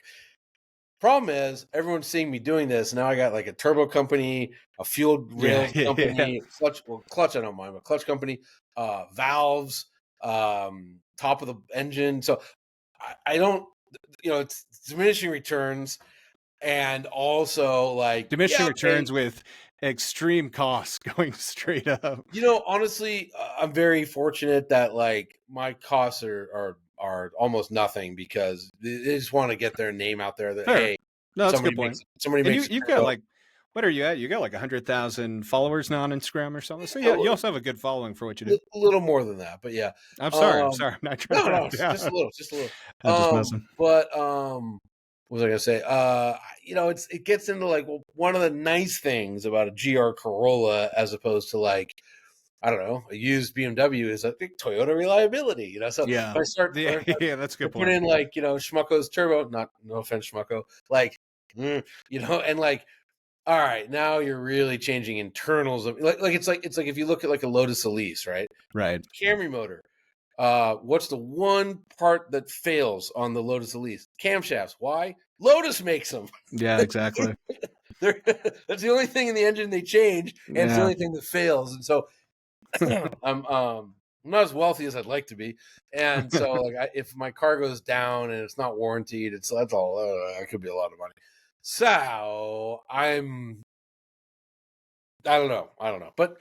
Problem is, everyone's seeing me doing this. Now I got like a turbo company, a fuel yeah, rails yeah. company, clutch I don't mind, but clutch company, valves, top of the engine. So I don't, it's diminishing returns, and also like, Diminishing yeah, okay. returns with extreme costs going straight up. Honestly, I'm very fortunate that like my costs are almost nothing because they just want to get their name out there that Fair. hey, No, that's a good point. somebody And makes a you've got turbo. like What are you at? You got like 100,000 followers now on Instagram or something. So A yeah, you also have a good following for what you do. little more than that, but yeah. I'm sorry. I'm Um, sorry. I'm not trying no, to run no, it it's just a down. little, just a little. I'm just messing. But what was I gonna say? It gets into like, well, one of the nice things about a GR Corolla as opposed to like, I don't know, a used BMW is I think Toyota reliability. So if Yeah. I start Yeah, that's a to good put point. in like Schmucko's turbo, not no offense Schmucko, like and like, all right, now you're really changing internals of it's like if you look at like a Lotus Elise, right? Right. Camry motor. What's the one part that fails on the Lotus Elise? Camshafts. Why? Lotus makes them. Yeah, exactly. That's the only thing in the engine they change, and it's the Yeah. only thing that fails. And so I'm not as wealthy as I'd like to be, and so like if my car goes down and it's not warranted, that's all. It could be a lot of money. So I don't know, but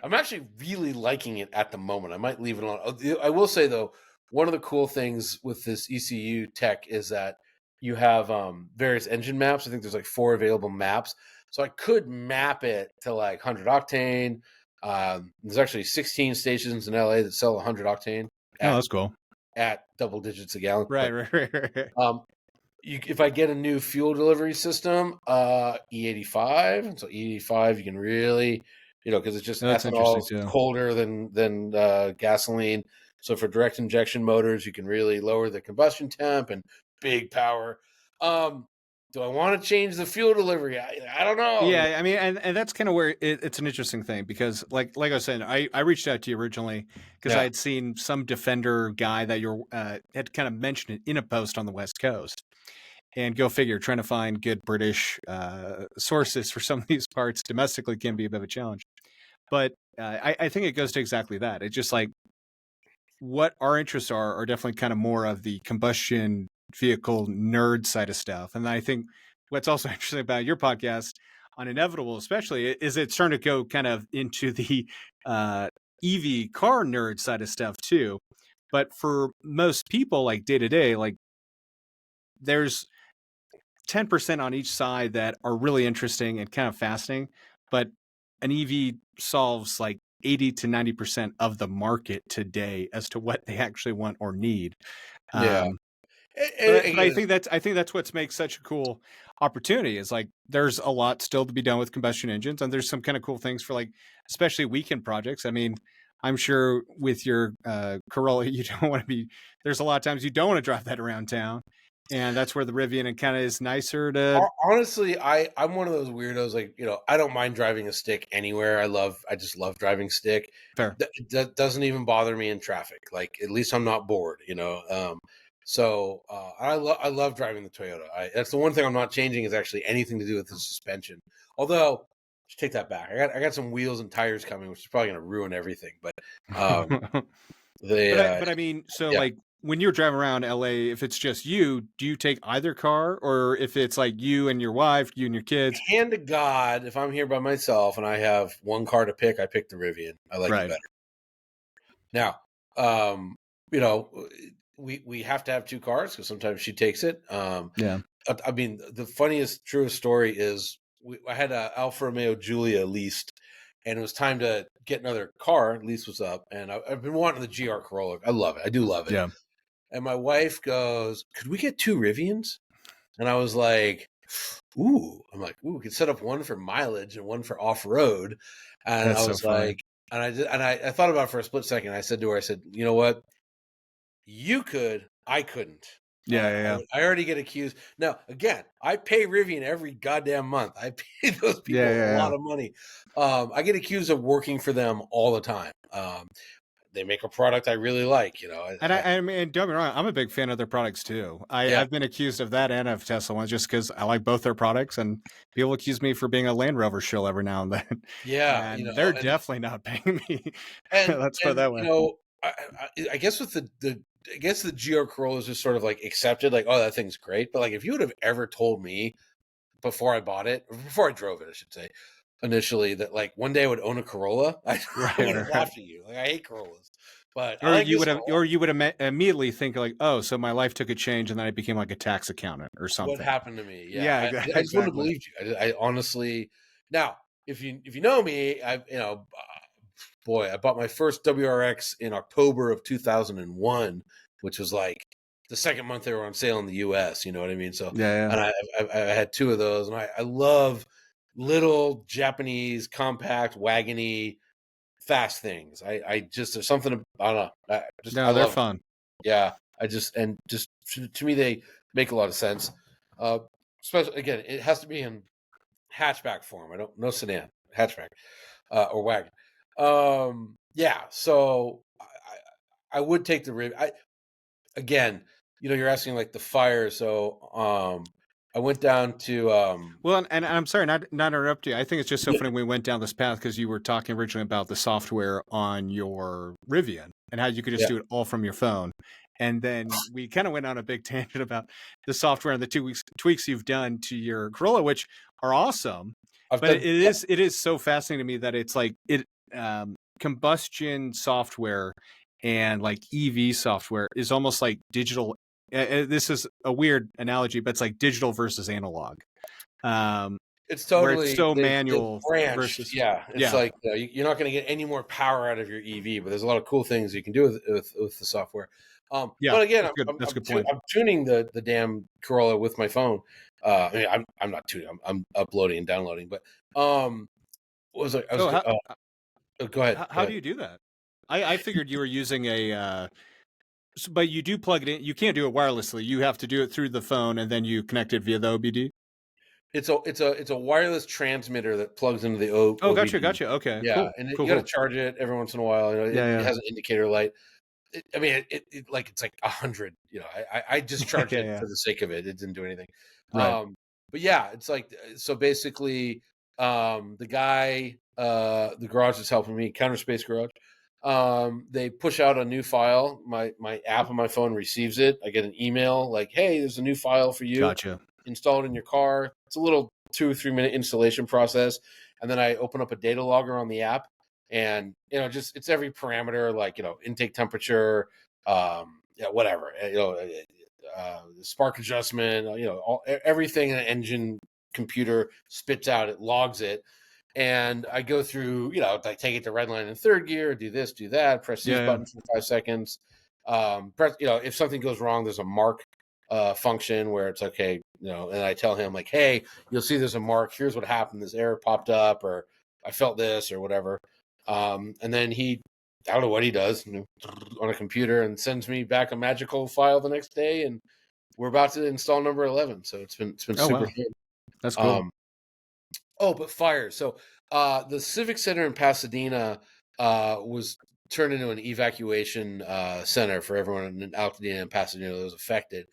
I'm actually really liking it at the moment. I might leave it alone. I will say though, one of the cool things with this ECU tech is that you have various engine maps. I think there's like 4 available maps, so I could map it to like 100 octane. There's actually 16 stations in LA that sell 100 octane Oh, at that's cool. double digits a gallon. Right, But right. if I get a new fuel delivery system, E85, so E85, you can really, because it's just That's ethanol interesting is too. colder than gasoline. So for direct injection motors, you can really lower the combustion temp and big power. Do I want to change the fuel delivery? I don't know. Yeah, I mean, and that's kind of where it's an interesting thing because, like I was saying, I reached out to you originally because I Yeah, had seen some Defender guy that you're had kind of mentioned it in a post on the West Coast, and go figure, trying to find good British sources for some of these parts domestically can be a bit of a challenge. But I think it goes to exactly that. It's just like what our interests are definitely kind of more of the combustion vehicle nerd side of stuff. And I think what's also interesting about your podcast on Inevitable, especially, is it's starting to go kind of into the EV car nerd side of stuff too. But for most people, like day to day, like there's 10% on each side that are really interesting and kind of fascinating. But an EV solves like 80 to 90% of the market today as to what they actually want or need. yeah. Um, And but I again, think that's what makes such a cool opportunity is like there's a lot still to be done with combustion engines, and there's some kind of cool things for like especially weekend projects. I mean, I'm sure with your Corolla, you don't want to be. There's a lot of times you don't want to drive that around town, and that's where the Rivian and kind of is nicer to. honestly, I'm one of those weirdos. Like, I don't mind driving a stick anywhere. I just love driving stick. Fair. That doesn't even bother me in traffic. Like, at least I'm not bored. So I love driving the Toyota. That's the one thing I'm not changing is actually anything to do with the suspension. Although, just take that back. I got some wheels and tires coming, which is probably going to ruin everything. But um, But they I mean, so yeah. like when you're driving around LA, if it's just you, do you take either car, or if it's like you and your wife, you and your kids? Hand to God, if I'm here by myself and I have one car to pick, I pick the Rivian. I like it Right. better. Now, um, you know, we have to have 2 cars because sometimes she takes it. Yeah. I mean, the funniest, truest story is I had a Alfa Romeo Giulia leased, and it was time to get another car. Lease was up, and I've been wanting the GR Corolla. I love it. I do love it. Yeah. And my wife goes, "Could we get 2 Rivians?" And I was like, "Ooh." I'm like, "Ooh, we could set up one for mileage and one for off road." And That's I so was funny. like, and I thought about it for a split second. I said to her, I said, "You know what? You could, I couldn't. Yeah. Yeah. Yeah. I already get accused. Now, again, I pay Rivian every goddamn month. I pay those Yeah. people a Yeah. lot of money. I get accused of working for them all the time. They make a product I really like. And I mean, don't get me wrong, I'm a big fan of their products too. Yeah, I've been accused of that and of Tesla ones just because I like both their products, and people accuse me for being a Land Rover shill every now and then, yeah, and they're definitely not paying me. and Let's put it and that way. I guess with the I guess the GR Corolla is just sort of like accepted, like, oh, that thing's great. But like, if you would have ever told me before I bought it, or before I drove it, I should say, initially, that like one day I would own a Corolla, I Right. would have Right. Right. laughed at you. Like, I hate Corollas. But I Or like you this would one have, a lot. or you would immediately think like, oh, so my life took a change, and then I became like a tax accountant or What something. happened to me? Yeah, Yeah, I just wouldn't have exactly. believed you. I honestly. Now, if you know me, boy, I bought my first WRX in October of 2001, which was like the second month they were on sale in the US. You know what I mean? So, Yeah, and I had two of those, and I love little Japanese compact wagony fast things. I just there's something I don't know. I no, they're love them. fun. Yeah, just to me they make a lot of sense. Uh, Especially again, it has to be in hatchback form. I don't no sedan hatchback or wagon. Yeah, so I would take the Riv. I again, you're asking like the fire. So I went down to Well, and I'm sorry, not interrupt you. I think it's just so yeah, funny we went down this path because you were talking originally about the software on your Rivian and how you could just yeah. do it all from your phone. And then we kind of went on a big tangent about the software and the tweaks you've done to your Corolla, which are awesome. I've But it done is so fascinating to me that it's like combustion software and like EV software is almost like digital. This is a weird analogy, but it's like digital versus analog, It's where it's totally so they've manual branched. versus Yeah, it's yeah, like you're not going to get any more power out of your EV, but there's a lot of cool things you can do with the software. yeah. But again, That's good. That's a good point. I'm tuning the damn Corolla with my phone. I mean, I'm not tuning. I'm uploading and downloading. But what was I was So go ahead. Go how do ahead. you do that? I figured you were using a, but you do plug it in. You can't do it wirelessly. You have to do it through the phone, and then you connect it via the OBD. It's a wireless transmitter that plugs into the Oh, gotcha, OBD. gotcha. Okay, Yeah, cool, and cool, you got to cool. charge it every once in a while. Yeah, It yeah, has an indicator light. I mean, like it's like 100. I just charged yeah, it yeah. for the sake of it. It didn't do anything. Right. But yeah, it's like so basically, the guy, the garage is helping me, Counterspace Garage. They push out a new file. My app on my phone receives it. I get an email like, "Hey, there's a new file for you. Gotcha. Install it in your car." It's a little 2 or 3 minute installation process, and then I open up a data logger on the app, and just it's every parameter like intake temperature, yeah, whatever, spark adjustment, everything an engine computer spits out, it logs it, and I go through, I take it to red line in third gear, do this, do that, press Yeah, these yeah, buttons for 5 seconds. Press, if something goes wrong, there's a mark function where it's okay, and I tell him like, hey, you'll see there's a mark. Here's what happened. This error popped up, or I felt this, or whatever. And then I don't know what he does on a computer and sends me back a magical file the next day, and we're about to install number 11. So it's been Oh super wow, fun. that's cool. Oh, but fire. So the Civic Center in Pasadena was turned into an evacuation center for everyone in Altadena and Pasadena that was affected.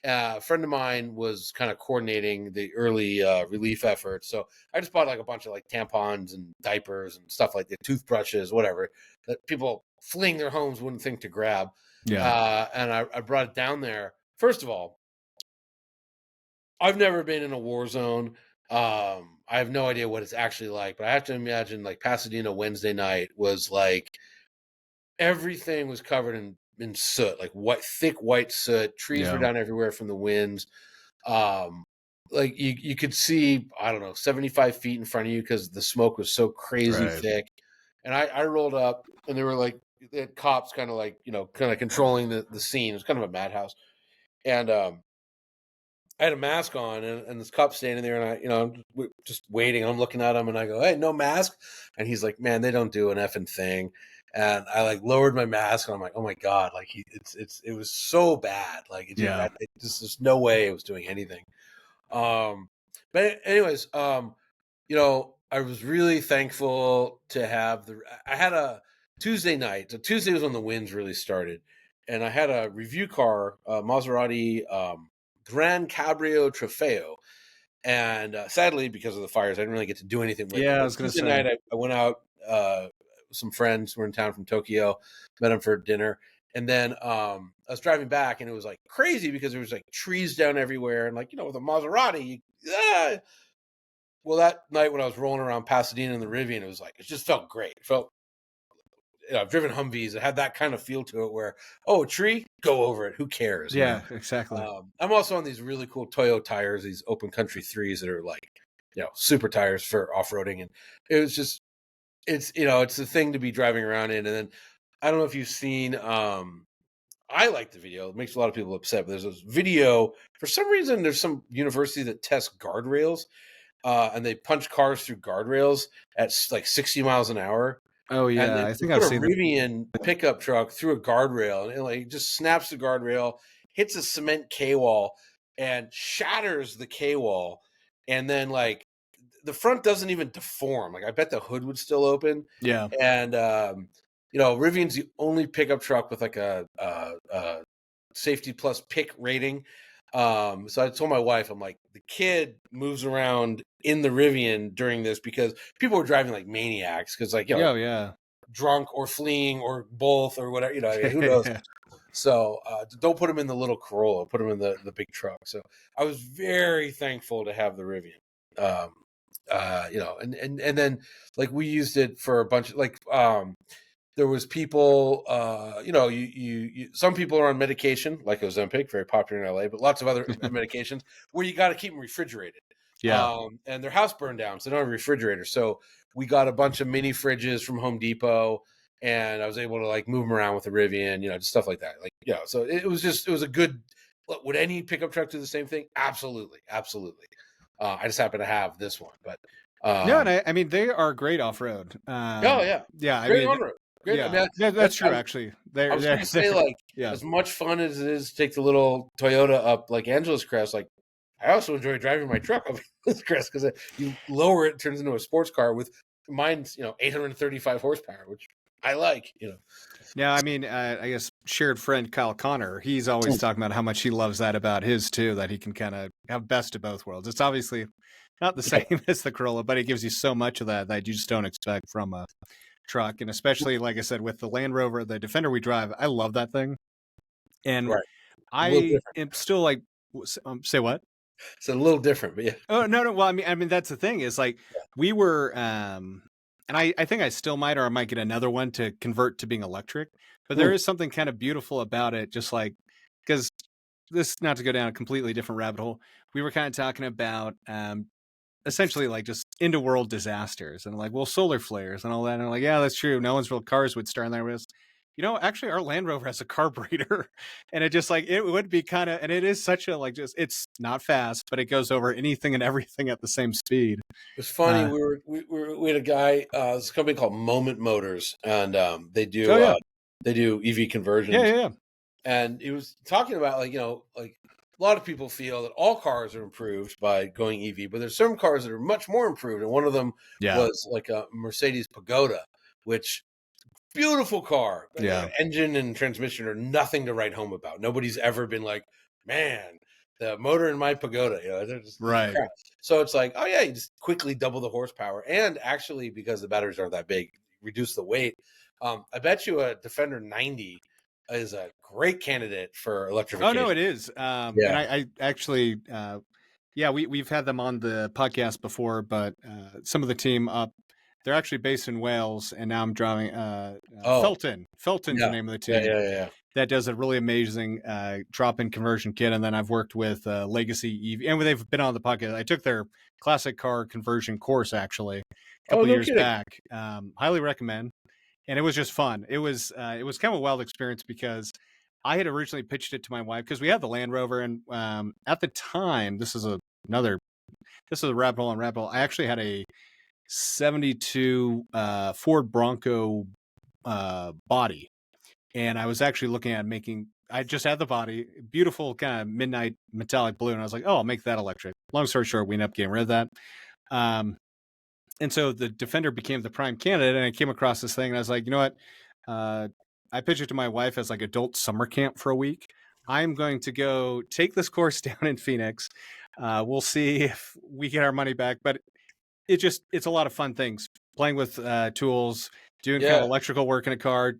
A friend of mine was kind of coordinating the early relief efforts. So I just bought like a bunch of like tampons and diapers and stuff like that, toothbrushes, whatever, that people fleeing their homes wouldn't think to grab. Yeah, And I brought it down there. First of all, I've never been in a war zone. I have no idea what it's actually like, but I have to imagine like Pasadena Wednesday night was like everything was covered in soot, like thick white soot. Trees were yeah, down everywhere from the winds. Um, like you could see, I don't know, 75 feet in front of you because the smoke was so crazy right. thick. And I rolled up, and they were like, they had cops kind of like, kind of controlling the scene. It was kind of a madhouse. And I had a mask on, and this cop standing there, and I'm just waiting. I'm looking at him, and I go, "Hey, no mask," and he's like, "Man, they don't do an effing thing." And I like lowered my mask, and I'm like, "Oh my god!" Like it was so bad. Like Yeah, there's no way it was doing anything. Um, but anyways, I was really thankful to have I had a Tuesday night. So Tuesday was when the winds really started, and I had a review car, Maserati Gran Cabrio Trofeo, and sadly, because of the fires, I didn't really get to do anything with it. yeah. I But was gonna Tuesday say. night, I went out. Some friends were in town from Tokyo, met them for dinner, and then I was driving back, and it was like crazy because there was like trees down everywhere, and like with a Maserati. Well, that night when I was rolling around Pasadena in the Rivian, it just felt great. It felt I've driven Humvees that had that kind of feel to it where, oh, a tree, go over it. Who cares? Yeah, exactly. I'm also on these really cool Toyo tires, these open country 3s that are like, super tires for off-roading. And it was just, it's the thing to be driving around in. And then I don't know if you've seen, I like the video. It makes a lot of people upset, but there's this video. For some reason, there's some university that tests guardrails, and they punch cars through guardrails at like 60 miles an hour. Oh And yeah, they I think put I've a seen that. Rivian pickup truck through a guardrail, and it like just snaps the guardrail, hits a cement K-wall, and shatters the K-wall. And then like the front doesn't even deform. Like I bet the hood would still open. Yeah. And Rivian's the only pickup truck with like a safety plus pick rating. So I told my wife, I'm like, the kid moves around in the Rivian during this because people were driving like maniacs because like, Oh yeah. drunk or fleeing or both or whatever, who knows? So don't put him in the little Corolla, put him in the big truck. So I was very thankful to have the Rivian. And then like we used it for a bunch of like, there was people, some people are on medication like Ozempic, very popular in LA, but lots of other medications where you got to keep them refrigerated. Yeah. And their house burned down, so they don't have a refrigerator. So we got a bunch of mini fridges from Home Depot, and I was able to like move them around with the Rivian, just stuff like that. Like, so it was a good. Would any pickup truck do the same thing? Absolutely, absolutely. I just happen to have this one, but No, and I mean they are great off road. Oh yeah, yeah. great I mean, on road. Great. yeah, I mean, that's true. Actually, I was going to say like yeah. as much fun as it is to take the little Toyota up like Angela's Crest, like I also enjoy driving my truck up this Crest because you lower it, turns into a sports car with mine's 835 horsepower, which I like. Yeah, I mean, I guess shared friend Kyle Connor, he's always talking about how much he loves that about his too, that he can kind of have best of both worlds. It's obviously not the same as the Corolla, but it gives you so much of that you just don't expect from a truck. And especially, like I said, with the Land Rover, the Defender we drive, I love that thing. And Right. I am still like, say what? It's a little different, but yeah. Oh, no. Well, I mean, that's the thing is like we were, and I think I still might, or I might get another one to convert to being electric. But there is something kind of beautiful about it, just like, because this, not to go down a completely different rabbit hole, we were kind of talking about essentially like just into world disasters and like, well, solar flares and all that. And I'm like, yeah, that's true. No one's real cars would start on that risk. Actually our Land Rover has a carburetor and it just like, it would be kind of, and it is such a, like, just, it's not fast, but it goes over anything and everything at the same speed. It's funny. We had a guy, this company called Moment Motors, and they do they do EV conversions. Yeah. And he was talking about like a lot of people feel that all cars are improved by going EV, but there's some cars that are much more improved, and one of them was like a Mercedes Pagoda, which beautiful car. Engine and transmission are nothing to write home about. Nobody's ever been like, man, the motor in my Pagoda, they're just right. crap. So it's like, oh yeah, you just quickly double the horsepower, and actually because the batteries aren't that big, reduce the weight. I bet you a Defender 90 is a great candidate for electrification. Oh no, it is. And I actually, we've had them on the podcast before, but some of the team up, they're actually based in Wales, and now I'm driving Felton. Felton's the name of the team. Yeah. That does a really amazing drop-in conversion kit. And then I've worked with Legacy EV, and they've been on the podcast. I took their classic car conversion course actually a couple years back. Highly recommend. And it was just fun. It was kind of a wild experience because I had originally pitched it to my wife because we had the Land Rover, and at the time, this is a rabbit hole on rabbit hole. I actually had a 72 Ford Bronco body, and I was actually looking at making. I just had the body, beautiful kind of midnight metallic blue, and I was like, oh, I'll make that electric. Long story short, we ended up getting rid of that. And so the Defender became the prime candidate, and I came across this thing, and I was like, you know what? I pitched it to my wife as like adult summer camp for a week. I'm going to go take this course down in Phoenix. We'll see if we get our money back, but it's a lot of fun things. Playing with tools, doing kind of electrical work in a car,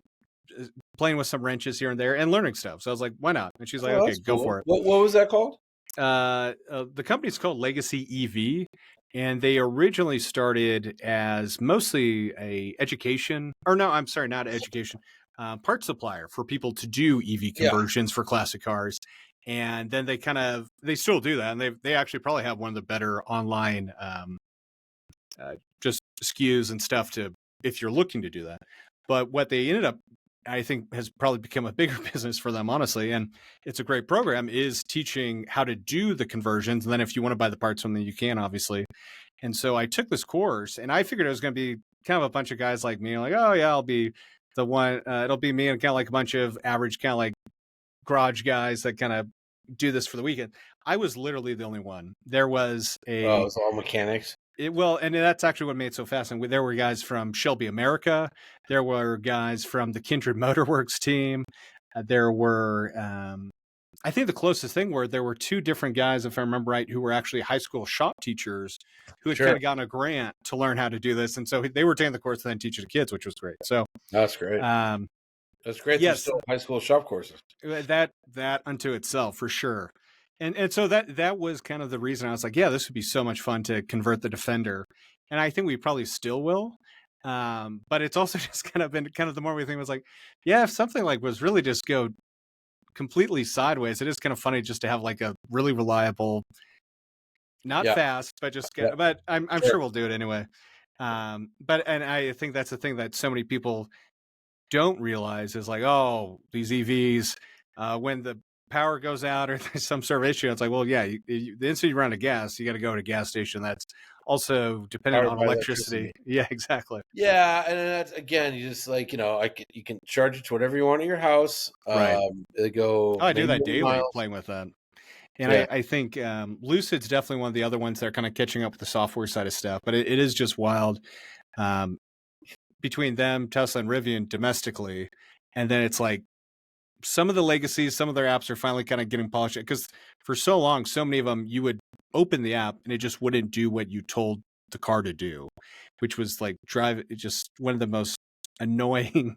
playing with some wrenches here and there, and learning stuff. So I was like, why not? And she's like, okay, go for it. What was that called? The company's called Legacy EV. And they originally started as mostly a education, or no, I'm sorry, not education, part supplier for people to do EV Yeah. conversions for classic cars. And then they still do that. And they actually probably have one of the better online just SKUs and stuff if you're looking to do that. But what they ended up, I think, has probably become a bigger business for them, honestly. And it's a great program, is teaching how to do the conversions. And then if you want to buy the parts from them, you can, obviously. And so I took this course, and I figured it was going to be kind of a bunch of guys like me, like, oh yeah, I'll be the one. It'll be me and kind of like a bunch of average kind of like garage guys that kind of do this for the weekend. I was literally the only one. There was it's all mechanics. And that's actually what made it so fascinating. There were guys from Shelby America. There were guys from the Kindred Motorworks team. There were, I think the closest thing there were two different guys, if I remember right, who were actually high school shop teachers who had kind of gotten a grant to learn how to do this. And so they were taking the course and then teaching the kids, which was great. So that's great. That's great. Yes, still high school shop courses. That unto itself, for sure. And so that was kind of the reason I was like, yeah, this would be so much fun to convert the Defender. And I think we probably still will. But it's also just kind of been the more we think was like, yeah, if something like was really just go completely sideways, it is kind of funny just to have like a really reliable, not fast, but just but I'm sure we'll do it anyway. But I think that's the thing that so many people don't realize is like, oh, these EVs, when the power goes out or there's some sort of issue, it's like, well, yeah, the instant you run out of gas, you got to go to a gas station that's also dependent on electricity. Yeah, exactly. Yeah, and that's, again, you just like, you can charge it to whatever you want at your house. Right. They go. I do that daily, playing with that. And I think Lucid's definitely one of the other ones that are kind of catching up with the software side of stuff, but it is just wild. Between them, Tesla and Rivian domestically, and then it's like some of the legacies, some of their apps are finally kind of getting polished, because for so long, so many of them, you would open the app and it just wouldn't do what you told the car to do, which was like just one of the most annoying.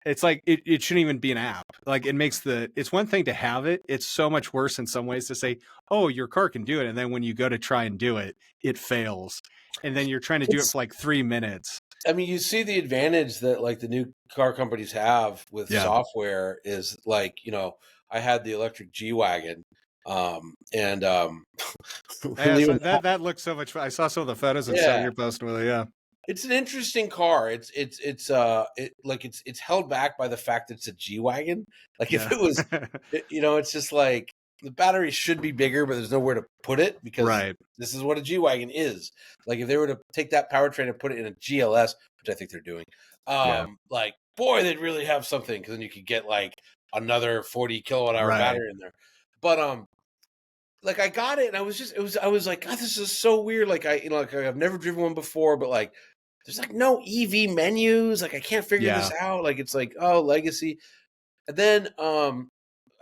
It's like it shouldn't even be an app. Like it's one thing to have it. It's so much worse in some ways to say, oh, your car can do it. And then when you go to try and do it, it fails. And then you're trying to do it for like 3 minutes. I mean, you see the advantage that like the new car companies have with software is like, I had the electric G-Wagon. That looks so much fun. I saw some of the photos and stuff you're posting with it. Yeah. It's an interesting car. It's held back by the fact that it's a G-Wagon. Like if it was, it's just like the battery should be bigger, but there's nowhere to put it because this is what a G-Wagon is. Like if they were to take that powertrain and put it in a GLS, which I think they're doing, like, boy, they'd really have something, because then you could get like another 40 kilowatt hour battery in there. But like I got it and I was like, God, this is so weird. Like I've never driven one before, but like there's like no EV menus. Like I can't figure this out. Like it's like, oh, legacy. And then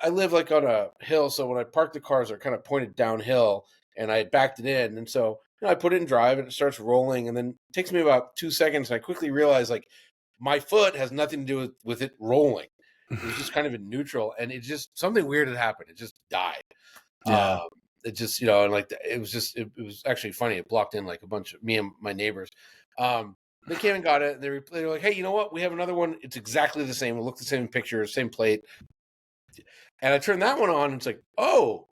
I live like on a hill, so when I park the cars are kind of pointed downhill, and I had backed it in, and so I put it in drive and it starts rolling, and then it takes me about 2 seconds, and I quickly realize like my foot has nothing to do with it rolling. It was just kind of in neutral, and it just, something weird had happened. It just died. It just, and like it was actually funny. It blocked in like a bunch of me and my neighbors. They came and got it, and they were like, hey, you know what? We have another one. It's exactly the same. It looked the same picture, same plate. And I turned that one on, and it's like, oh,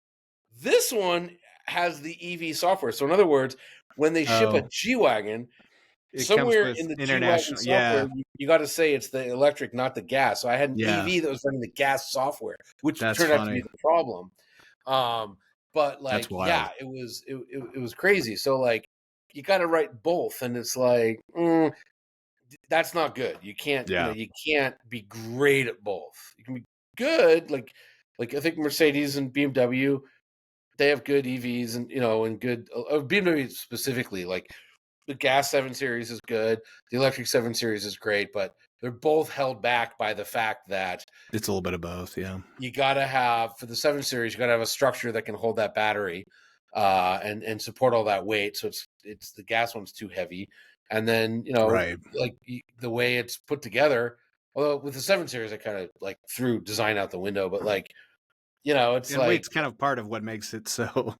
this one has the EV software. So in other words, when they ship a G-Wagon, somewhere in the G-Wagon software, you got to say it's the electric, not the gas. So I had an EV that was running the gas software, which turned out to be the problem. But like, it was crazy. So like, you got to write both, and it's like, that's not good. You can't, you can't be great at both. You can be good, like I think Mercedes and BMW, they have good EVs, and and good BMW specifically. Like the gas 7 Series is good, the electric 7 Series is great, but they're both held back by the fact that it's a little bit of both. Yeah, you got to have, for the 7 Series, you got to have a structure that can hold that battery and support all that weight. So it's the gas one's too heavy, and then like the way it's put together. Although with the 7 Series, I kind of like threw design out the window, but like, it's and like weight's kind of part of what makes it so.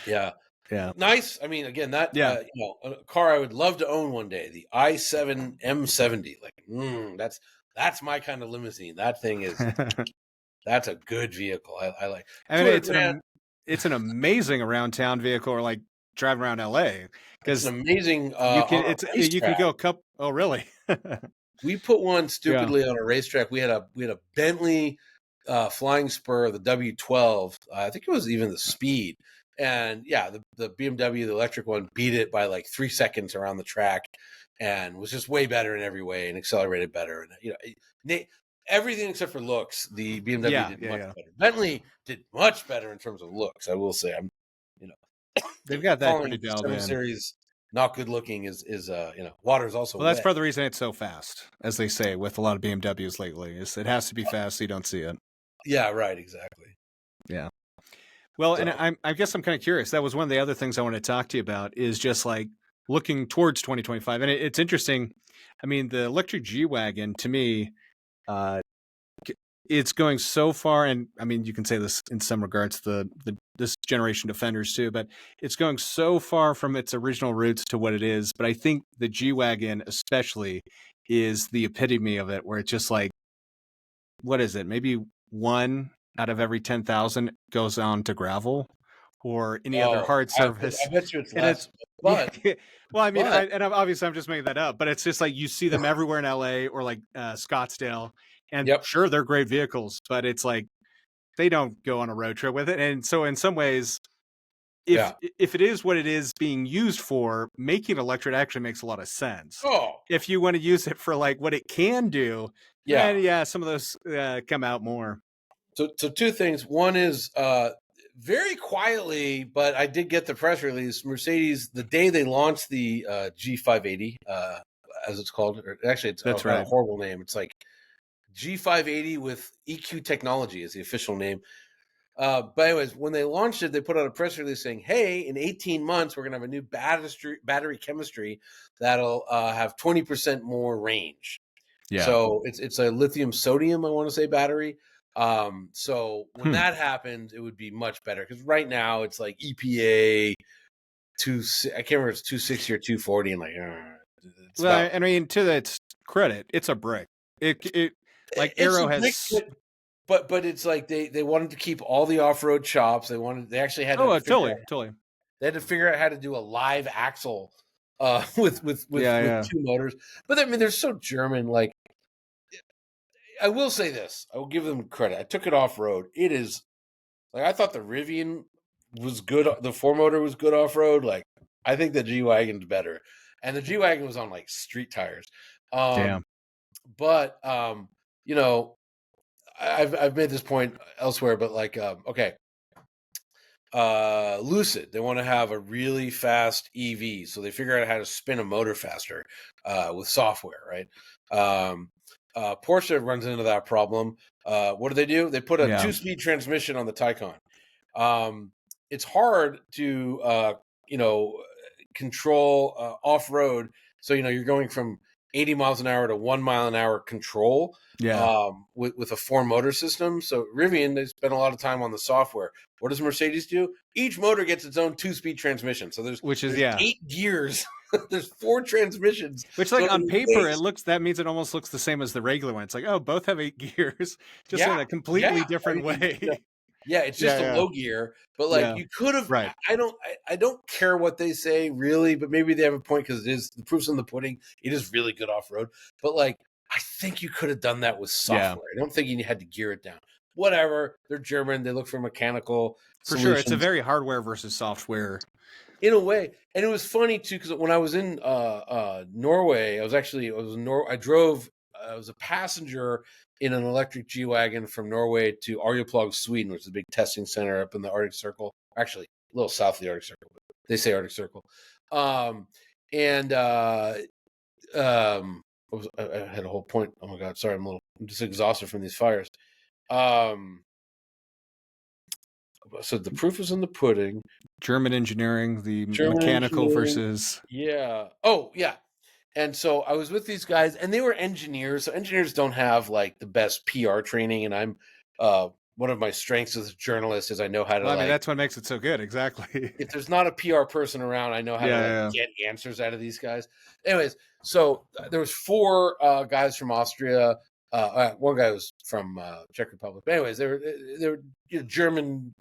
Yeah, Nice. I mean, again, that Yeah. a car I would love to own one day, the i7 M70. Like, that's my kind of limousine. That thing is that's a good vehicle. I like I mean, 200 grand. it's an amazing around town vehicle, or like driving around LA, It's because an amazing you can on a you can racetrack. go a couple. Oh, really? We put one Yeah. stupidly on a racetrack. We had a Bentley Flying Spur, the W12. I think it was even the Speed. And yeah, the BMW, the electric one, beat it by like 3 seconds around the track, and was just way better in every way and accelerated better. And everything except for looks, the BMW did much better. Bentley did much better in terms of looks. I will say, I'm you know They've got that pretty calling dialed 7 in. Series not good looking is water's also Well, that's wet. part of the reason it's so fast, as they say with a lot of BMWs lately. Is it has to be fast so you don't see it. Yeah, right, exactly. Yeah. Well, So. and I guess I'm kind of curious. That was one of the other things I want to talk to you about, is just like looking towards 2025. And it's interesting. I mean, the electric G-Wagon, to me, it's going so far, and I mean, you can say this in some regards, this generation Defenders too, but it's going so far from its original roots to what it is. But I think the G-Wagon especially is the epitome of it, where it's just like, what is it? Maybe one out of every 10,000 goes on to gravel or any other hard I surface. bet you it's And less, it's, but well, I mean, but obviously I'm just making that up, but it's just like you see them everywhere in LA or like Scottsdale, and yep, sure, they're great vehicles, but it's like they don't go on a road trip with it. And so in some ways, yeah. if it is what it is being used for, making electric actually makes a lot of sense. Oh, If you want to use it for like what it can do, yeah. then yeah, some of those come out more. So two things. One is very quietly, but I did get the press release. Mercedes, the day they launched the G580, as it's called, or actually it's That's got a right. horrible name. It's like G580 with EQ technology is the official name. But anyways, when they launched it, they put out a press release saying, "Hey, in 18 months, we're going to have a new battery chemistry that'll have 20% more range." Yeah. So it's a lithium sodium, I want to say, battery. So when that happens, it would be much better, because right now it's like EPA I can't remember if it's 260 or 240, and like Well, I mean, to its credit, it's a brick. It like it's Arrow a brick, has. but it's like they wanted to keep all the off road chops. They actually had to Totally. They had to figure out how to do a live axle with Yeah. two motors. But I mean, they're so German. Like, I will say this, I will give them credit. I took it off road. It is like, I thought the Rivian was good. The 4-motor was good off road. Like, I think the G-Wagon's better, and the G-Wagon was on like street tires. Damn. But I've made this point elsewhere. But like, okay. Lucid, they want to have a really fast EV, so they figure out how to spin a motor faster with software, right? Porsche runs into that problem. What do? They put a 2-speed transmission on the Taycan. It's hard to control off-road, so you're going from 80 miles an hour to 1 mile an hour control with a 4-motor system. So Rivian, they spend a lot of time on the software. What does Mercedes do? Each motor gets its own 2-speed transmission. So there's 8 gears. There's 4 transmissions. Which, like, on paper, that means it almost looks the same as the regular one. It's like, oh, both have 8 gears, just in a completely different way. Yeah, it's just a low gear, but like you could have. Right. I don't care what they say really, but maybe they have a point, because the proof's in the pudding. It is really good off road, but like, I think you could have done that with software. I don't think you had to gear it down. Whatever, they're German. They look for mechanical solutions. Sure. It's a very hardware versus software in a way. And it was funny too, because when I was in Norway, I was a passenger in an electric G-Wagon from Norway to Arjeplog, Sweden, which is a big testing center up in the Arctic Circle. Actually, a little south of the Arctic Circle, but they say Arctic Circle. I had a whole point. Oh my God, sorry, I'm just exhausted from these fires. So the proof is in the pudding. German engineering, mechanical versus. Yeah. Oh, yeah. And so I was with these guys, and they were engineers. So engineers don't have like the best PR training, and I'm one of my strengths as a journalist is I know how to Well, I mean, that's what makes it so good. Exactly. if there's not a PR person around, I know how to Yeah. get answers out of these guys. Anyways, so there was 4 guys from Austria. One guy was from Czech Republic. But anyways, they were German.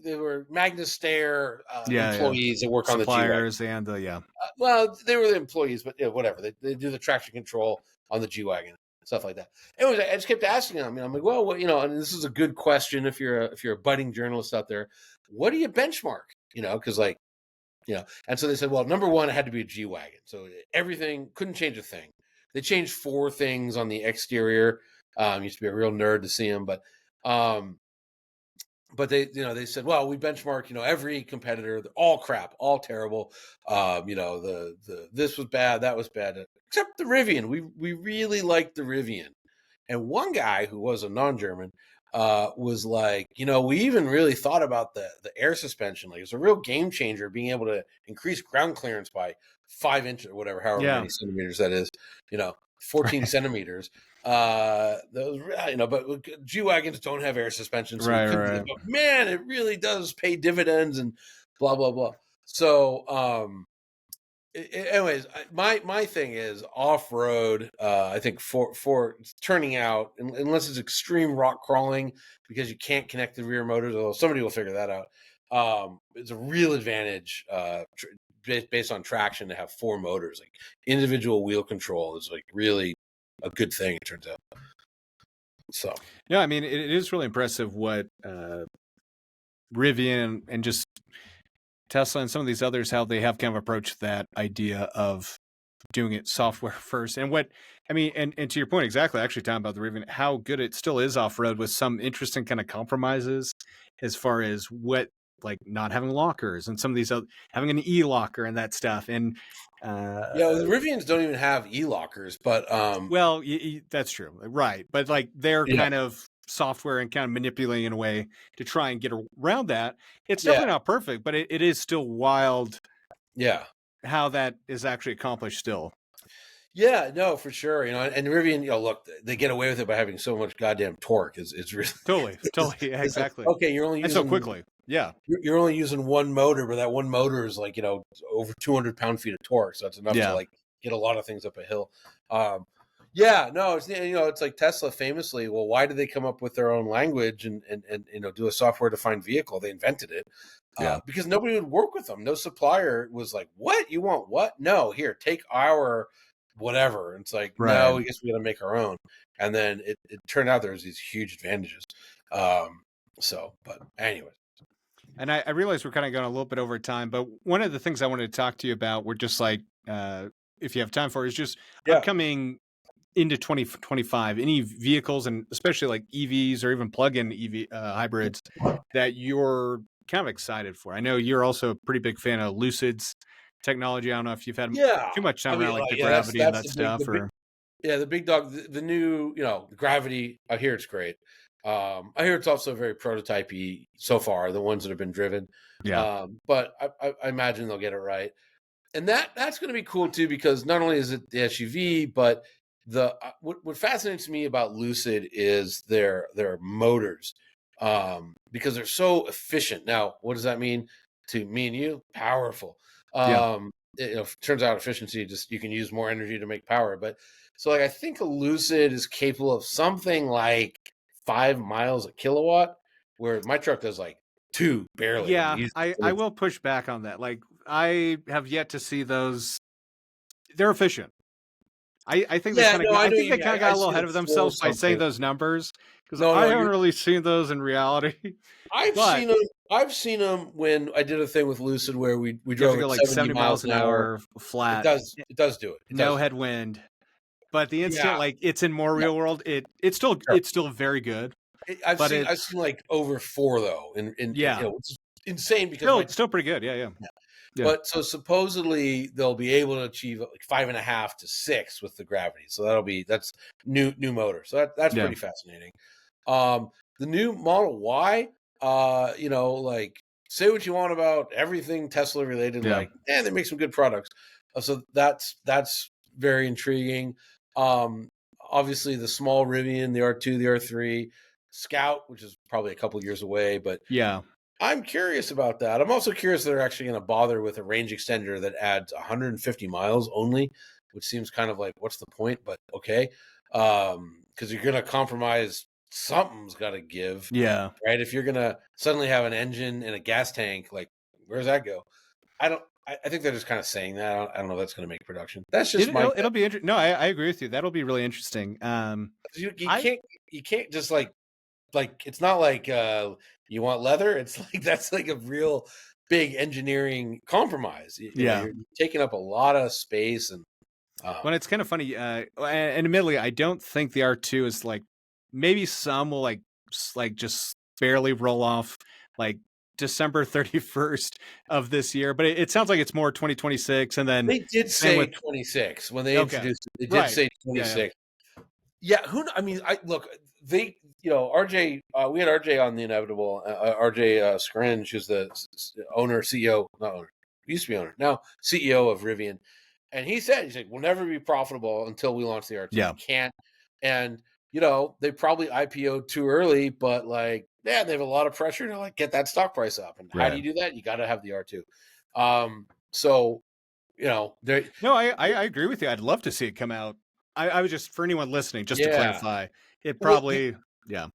They were Magnus Steyr employees that work on the G-Wagon. Suppliers and Well, they were the employees, but whatever. They do the traction control on the G-Wagon, stuff like that. Anyways, I just kept asking them. I'm like, well, what, and this is a good question if you're a budding journalist out there. What do you benchmark? Because and so they said, well, number one, it had to be a G-Wagon. So everything, couldn't change a thing. They changed 4 things on the exterior. Used to be a real nerd to see them, but they said, well, we benchmark, every competitor, they're all crap, all terrible. This was bad, that was bad, except the Rivian. We really liked the Rivian. And one guy who was a non-German was like, we even really thought about the air suspension. Like, it's a real game changer, being able to increase ground clearance by 5 inches or whatever, however many centimeters that is, 14 centimeters. Those, but G-Wagons don't have air suspension, so right. But man, it really does pay dividends and blah blah blah. So, anyways, my thing is off-road. I think for turning out, unless it's extreme rock crawling because you can't connect the rear motors, although somebody will figure that out. It's a real advantage based on traction to have 4 motors. Like, individual wheel control is like really a good thing, it turns out. So yeah, I mean, it is really impressive what Rivian and just Tesla and some of these others, how they have kind of approached that idea of doing it software first. And and to your point, exactly, actually talking about the Rivian, how good it still is off-road with some interesting kind of compromises as far as what, like not having lockers and some of these other, having an e-locker and that stuff. And the Rivians don't even have e-lockers, but well, that's true, right? But like they're kind of software and kind of manipulating in a way to try and get around that. It's definitely not perfect, but it is still wild. Yeah, how that is actually accomplished still. Yeah, no, for sure. And Rivian, look, they get away with it by having so much goddamn torque. It's really totally, yeah, exactly. Like, okay, you're only using so quickly. Yeah, you're only using one motor, but that one motor is like over 200 pound-feet of torque, so that's enough to like get a lot of things up a hill. It's like Tesla famously. Well, why did they come up with their own language and do a software-defined vehicle? They invented it. Because nobody would work with them. No supplier was like, "What you want? What? No, here, take our whatever." And it's like, no, I guess we got to make our own. And then it turned out there was these huge advantages. But anyways. And I realize we're kind of going a little bit over time, but one of the things I wanted to talk to you about, we're just like, if you have time for it, is just upcoming into 2025, any vehicles, and especially like EVs or even plug-in EV hybrids that you're kind of excited for. I know you're also a pretty big fan of Lucid's technology. I don't know if you've had too much time around like the Gravity and that stuff. The big dog, the new, Gravity. I hear it's great. I hear it's also very prototypey so far, the ones that have been driven. Yeah. But I imagine they'll get it right. And that's going to be cool too, because not only is it the SUV, but what fascinates me about Lucid is their motors, because they're so efficient. Now, what does that mean to me and you? Powerful. It turns out efficiency, just you can use more energy to make power. But so I think a Lucid is capable of something like 5 miles a kilowatt, where my truck does like 2 barely. Yeah, I will push back on that. Like, I have yet to see those. They're efficient. I think they kind of got a little ahead of themselves by saying those numbers, because I haven't really seen those in reality. I've seen them when I did a thing with Lucid where we drove like 70 miles an hour flat. It does do it. No headwind. But the instant like it's in more real world, it's still very good. I've seen like over 4 though, it's insane because it's still pretty good. Yeah. But so supposedly they'll be able to achieve like 5.5 to 6 with the Gravity. So that's new motor. So that's pretty fascinating. The new Model Y, like, say what you want about everything Tesla related, like, they make some good products. So that's very intriguing. Obviously the small Rivian, the R2, the R3, Scout, which is probably a couple years away, but Yeah. I'm curious about that. I'm also curious they're actually going to bother with a range extender that adds 150 miles only, which seems kind of like, what's the point? But okay, because you're going to compromise. Something's got to give, Yeah. right? If you're going to suddenly have an engine and a gas tank, like where does that go? I don't. I think they're just kind of saying that. I don't know if that's going to make production. That's just my. It'll be interesting. No, I agree with you. That'll be really interesting. You I can't just like it's not like you want leather. It's like that's like a real big engineering compromise. You know, Yeah. you're taking up a lot of space and Well, it's kind of funny. And admittedly, I don't think the R2 is like, maybe some will like just barely roll off like December 31st of this year, but it sounds like it's more 2026. And then they did same say with 26 when they okay, introduced it. They did right, say yeah, yeah, 26. Yeah, I mean, I look. They, RJ. We had RJ on the Inevitable. RJ Scringe, who's the owner, CEO, not owner, used to be owner, now CEO of Rivian, and he's like, we'll never be profitable until we launch the R2. yeah, We can't, and they probably IPO'd too early, but like, yeah, they have a lot of pressure to like get that stock price up. And how do right. you do that? You got to have the R2. So there. No, I agree with you. I'd love to see it come out. I was just, for anyone listening, just to Yeah. clarify, it Well, probably, yeah.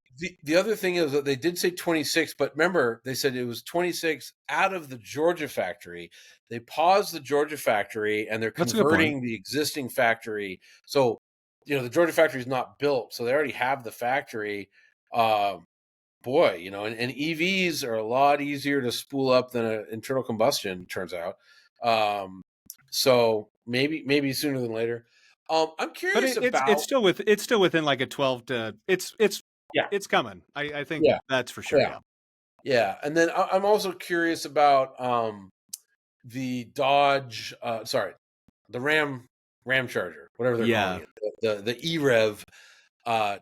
the other thing is that they did say 26, but remember they said it was 26 out of the Georgia factory. They paused the Georgia factory and they're That's a good point. converting the existing factory. So, the Georgia factory is not built, so they already have the factory. Boy, and EVs are a lot easier to spool up than an internal combustion, turns out. So maybe sooner than later. I'm But curious it's about it's still within like a 12 to yeah, it's coming. I think yeah, that's for sure. yeah. Yeah. Yeah, and then I'm also curious about the Dodge, the Ram Charger, whatever they're Yeah. calling it, the E-Rev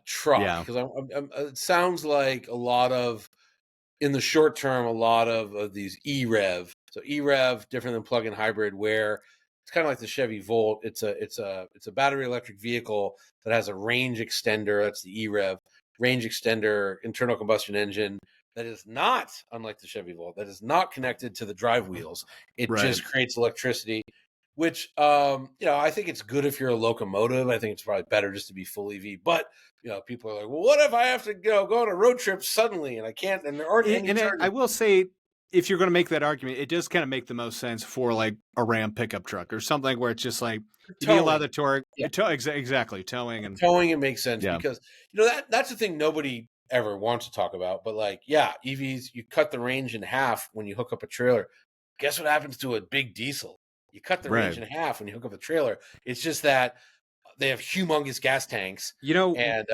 truck, Yeah. because it sounds like a lot of in the short term, a lot of these E-Rev. So E-Rev different than plug-in hybrid, where it's kind of like the Chevy Volt. It's a battery electric vehicle that has a range extender. That's the E-Rev range extender internal combustion engine that is not, unlike the Chevy Volt, that is not connected to the drive wheels. It Right. just creates electricity, which I think it's good if you're a locomotive. I think it's probably better just to be full EV. But people are like, well, what if I have to go on a road trip suddenly and I can't, and there aren't any And I chargers? will say, if you're going to make that argument, it does kind of make the most sense for like a Ram pickup truck or something where it's just like you need a lot of the torque. Yeah. Exactly, towing and Towing, it makes sense yeah. because that's the thing nobody ever wants to talk about. But like, yeah, EVs, you cut the range in half when you hook up a trailer. Guess what happens to a big diesel? You cut the range in half when you hook up a trailer. It's just that they have humongous gas tanks. And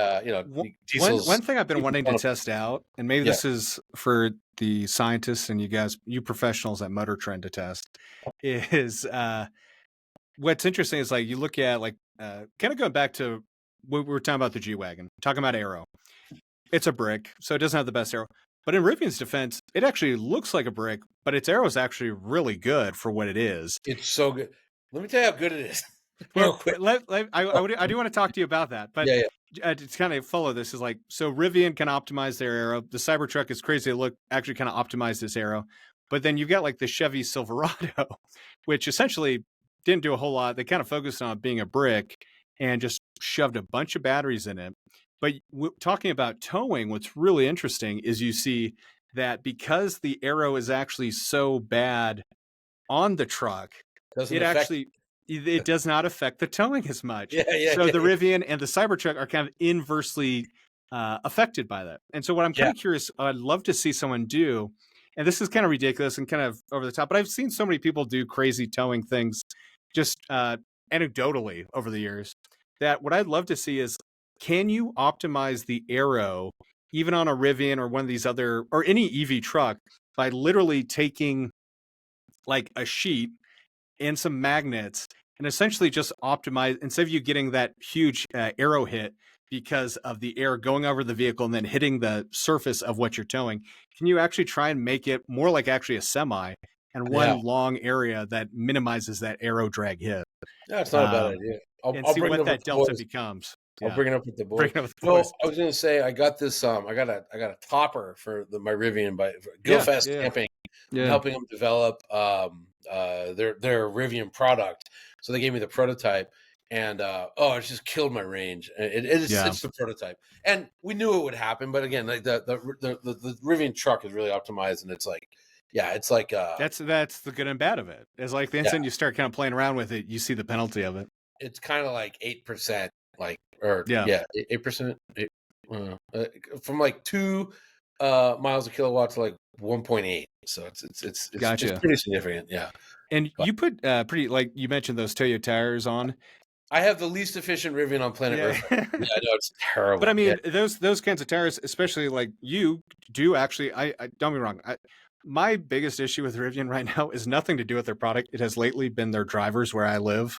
diesels. One thing I've been wanting to test out, and maybe Yeah. this is for the scientists and you professionals at Motor Trend to test, is what's interesting is like you look at like kind of going back to what we were talking about the G-Wagon, talking about aero. It's a brick, so it doesn't have the best aero. But in Rivian's defense, it actually looks like a brick, but its aero is actually really good for what it is. It's so good. Let me tell you how good it is. Real quick. I do want to talk to you about that, but to kind of follow this is like, so Rivian can optimize their aero. The Cybertruck is crazy to look, actually kind of optimized this aero. But then you've got like the Chevy Silverado, which essentially didn't do a whole lot. They kind of focused on being a brick and just shoved a bunch of batteries in it. But talking about towing, what's really interesting is you see that because the aero is actually so bad on the truck, it does not affect the towing as much. So the Rivian and the Cybertruck are kind of inversely affected by that. And so what I'm kind of curious, I'd love to see someone do, and this is kind of ridiculous and kind of over the top, but I've seen so many people do crazy towing things just anecdotally over the years, that what I'd love to see is, can you optimize the aero even on a Rivian or one of these other, or any EV truck, by literally taking like a sheet and some magnets and essentially just optimize, instead of you getting that huge aero hit because of the air going over the vehicle and then hitting the surface of what you're towing, can you actually try and make it more like actually a semi and one long area that minimizes that aero drag hit? That's not a bad idea. And see what that delta becomes. I'll bring it up with the boys. Bring it up with the No, boys. I was gonna say I got this. I got a topper for my Rivian by Yeah, GoFest yeah, Camping. I'm yeah. helping them develop their Rivian product. So they gave me the prototype, and it's just killed my range. It's the prototype, and we knew it would happen. But again, like the Rivian truck is really optimized, and it's like That's the good and bad of it. It's like the instant you start kind of playing around with it, you see the penalty of it. it's kind of like 8%, 8%, from like 2 miles a kilowatt to like 1.8. So it's Gotcha. pretty significant. Yeah. And you put pretty, like you mentioned, those Toyo tires on. I have the least efficient Rivian on planet Earth. Yeah, I know, it's terrible. But I mean, those kinds of tires, especially like you do actually. I don't be wrong. My biggest issue with Rivian right now is nothing to do with their product. It has lately been their drivers where I live,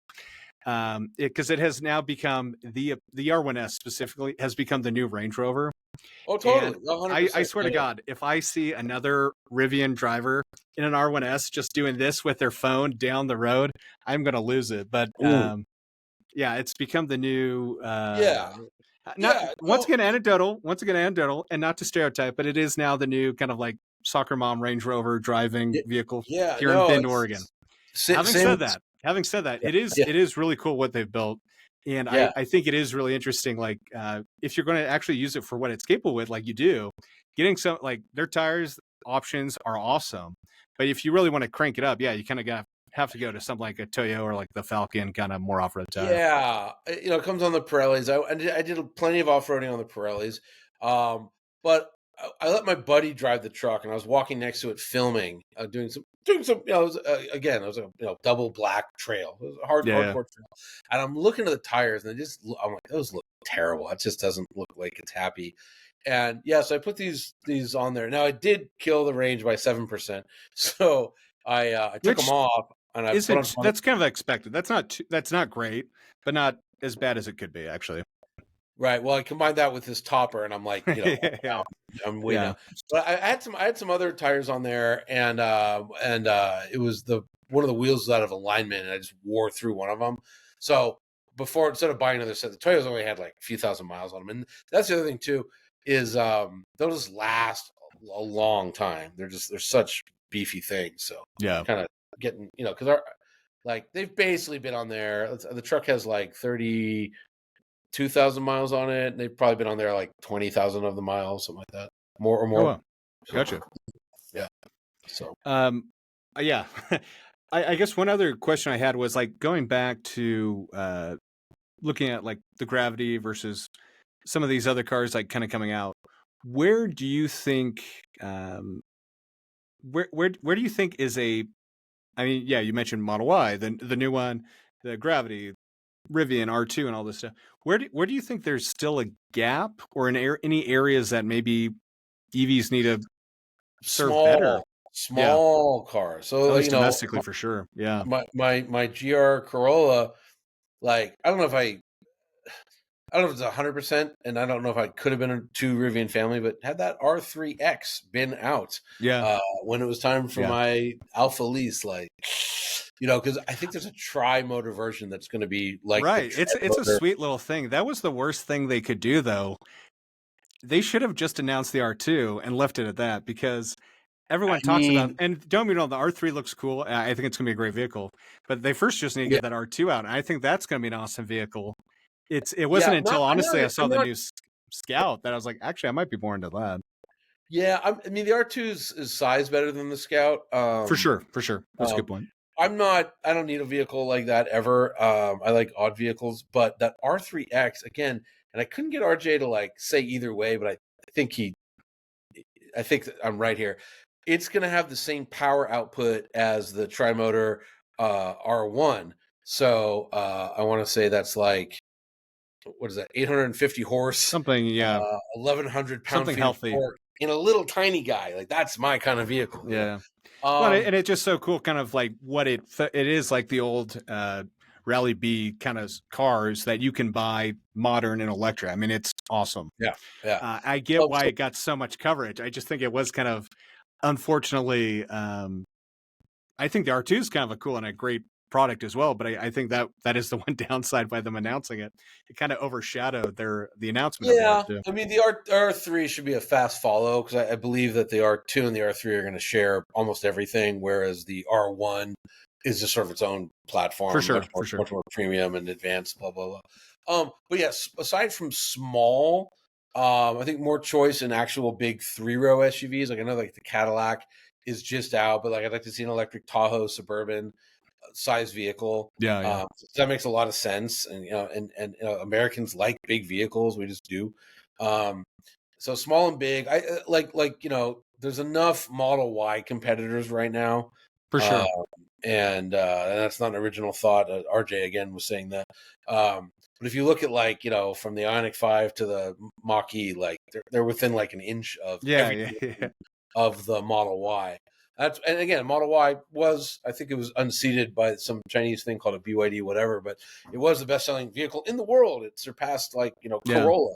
because it has now become the R1S specifically has become the new Range Rover. Oh, totally. 100%. I swear to God, if I see another Rivian driver in an R1S just doing this with their phone down the road, I'm going to lose it. But yeah, it's become the new. Once again anecdotal, and not to stereotype, but it is now the new kind of like soccer mom Range Rover driving vehicle here in Bend, Oregon. Having said that, it is really cool what they've built. And I think it is really interesting. Like, if you're going to actually use it for what it's capable with, like you do, getting some, like, their tires options are awesome. But if you really want to crank it up, you kind of have to go to something like a Toyo or like the Falcon, kind of more off-road tire. Yeah, it comes on the Pirellis. I did plenty of off-roading on the Pirellis, but I let my buddy drive the truck, and I was walking next to it filming, doing some. It was a double black trail. It was a hardcore trail, and I'm looking at the tires, and I'm like, those look terrible. It just doesn't look like it's happy. And so I put these on there. Now I did kill the range by 7%, so I took them off. And that's kind of expected. That's not great, but not as bad as it could be, actually. Right. Well, I combined that with this topper, and I'm like, I'm way down. But I had some other tires on there, and it was one of the wheels was out of alignment, and I just wore through one of them. So instead of buying another set, the Toyos only had like a few thousand miles on them, and that's the other thing too is they'll just last a long time. They're such beefy things. So kind of getting because they've basically been on there. The truck has like 32,000 miles on it. They've probably been on there like 20,000 of the miles, something like that, more. Oh, wow. Gotcha. Yeah. So, yeah. I guess one other question I had was like going back to looking at like the Gravity versus some of these other cars like kind of coming out. Where do you think? Where do you think is a? I mean, you mentioned Model Y, the new one, the Gravity, Rivian R2, and all this stuff. Where do you think there's still a gap, or in any areas that maybe EVs need to serve better? Small cars. So at least domestically, for sure. Yeah. My GR Corolla, like I don't know if it's 100%, and I don't know if I could have been a two Rivian family, but had that R3X been out, when it was time for my Alpha lease, like, because I think there's a tri-motor version that's going to be like it's a sweet little thing. That was the worst thing they could do, though. They should have just announced the R2 and left it at that, because everyone talks about, and don't get me wrong, the R3 looks cool. I think it's going to be a great vehicle, but they first just need to get that R2 out, and I think that's going to be an awesome vehicle. It wasn't until honestly I saw the new Scout that I was like, actually, I might be more into that. Yeah, I mean the R2 is size better than the Scout. For sure. That's a good point. I don't need a vehicle like that ever. I like odd vehicles, but that R3X again, and I couldn't get RJ to like say either way, but I think I'm right here. It's going to have the same power output as the tri-motor R1. So I want to say that's like, what is that? 850 horse, something, 1,100 pound something healthy in a little tiny guy. Like that's my kind of vehicle. Yeah. And it's just so cool, kind of like what it is, like the old Rally B kind of cars that you can buy modern and electric. I mean, it's awesome. Yeah. I get why it got so much coverage. I just think it was kind of, unfortunately, I think the R2 is kind of a cool and a great product as well. But I think that is the one downside by them announcing it. It kind of overshadowed the announcement of the Yeah, R2. I mean the R3 should be a fast follow because I believe that the R2 and the R3 are going to share almost everything, whereas the R1 is just sort of its own platform, For sure. much more premium and advanced, blah blah blah. But yes, aside from small, I think more choice in actual big 3-row SUVs. Like I know, like the Cadillac is just out, but like I'd like to see an electric Tahoe Suburban size vehicle. Yeah. That makes a lot of sense, and Americans like big vehicles. We just do. So small and big. I there's enough Model Y competitors right now, For uh, sure. and that's not an original thought. RJ again was saying that. But if you look at from the Ioniq 5 to the Mach-E, like they're within like an inch of Yeah. of the Model Y. And again, Model Y was, I think it was unseated by some Chinese thing called a BYD, whatever, but it was the best-selling vehicle in the world. It surpassed Yeah. Corolla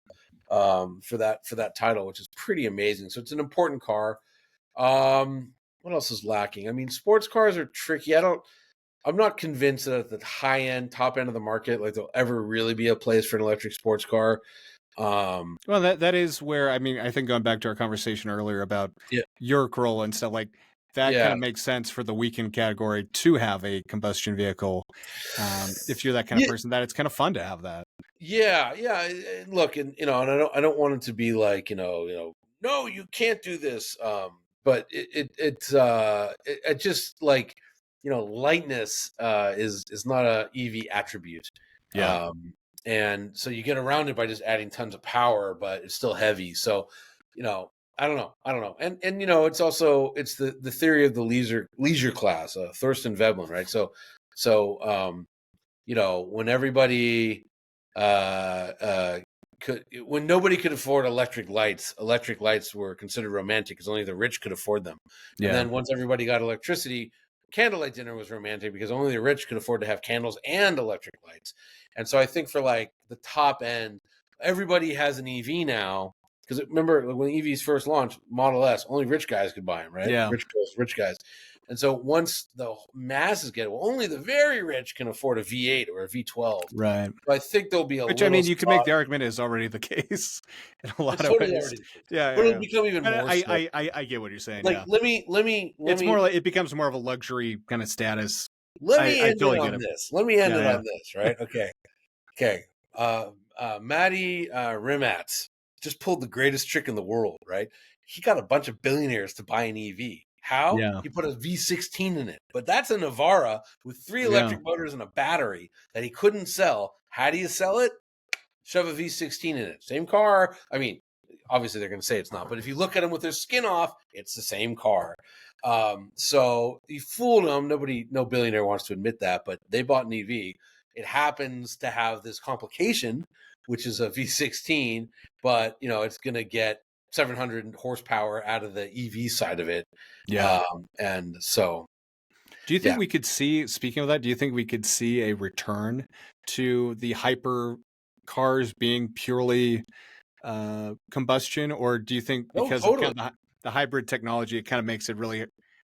for that title, which is pretty amazing. So it's an important car. What else is lacking? I mean, sports cars are tricky. I'm not convinced that at the high end, top end of the market, like there'll ever really be a place for an electric sports car. Well, that is where, I mean, I think going back to our conversation earlier about Yeah, your Corolla and stuff, like that kind yeah. of makes sense for the weekend category to have a combustion vehicle. If you're that kind of person, that it's kind of fun to have that. Yeah. Look, and and I don't want it to be like no, you can't do this. But it just like lightness is not a EV attribute. Yeah. And so you get around it by just adding tons of power, but it's still heavy. So I don't know, and it's also it's the theory of the leisure class, Thorsten Veblen, right? When everybody when nobody could afford electric lights were considered romantic because only the rich could afford them. And Yeah. then once everybody got electricity, candlelight dinner was romantic because only the rich could afford to have candles and electric lights. And so I think for like the top end, everybody has an EV now. Because remember when EVs first launched, Model S, only rich guys could buy them, right? Yeah. Rich guys. And so once the masses get it, well, only the very rich can afford a V8 or a V12. Right. So I think there'll be a Which, little. I mean, you can make the argument is already the case in a lot It's of totally ways. already the case. Yeah. But it'll become even And more so. I get what you're saying. Like, Yeah. let me. It's more like it becomes more of a luxury kind of status. Let me end totally it get on it. this. Let me end it Yeah. on this, right? Okay. Matty Rimatz just pulled the greatest trick in the world, right? He got a bunch of billionaires to buy an EV. How? Yeah. He put a V16 in it. But that's a Navara with 3 electric motors and a battery that he couldn't sell. How do you sell it? Shove a V16 in it. Same car. I mean, obviously they're going to say it's not, but if you look at them with their skin off, it's the same car. So he fooled them. No billionaire wants to admit that, but they bought an EV. It happens to have this complication, which is a V16, but it's going to get 700 horsepower out of the EV side of it. Yeah. And so, do you think we could see, speaking of that, do you think we could see a return to the hyper cars being purely combustion, or do you think because of kind of the hybrid technology, it kind of makes it really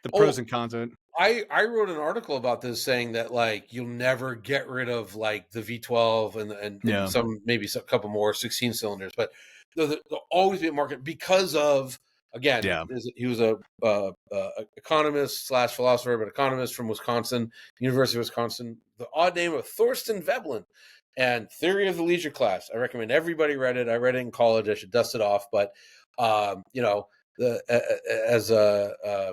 the pros and cons of it? I wrote an article about this saying that like you'll never get rid of like the V12 and some maybe a couple more 16 cylinders, but there'll always be a market because of, again, he was a economist / philosopher, but economist from Wisconsin, University of Wisconsin, the odd name of Thorsten Veblen, and Theory of the Leisure Class. I recommend everybody read it. I read it in college. I should dust it off, but as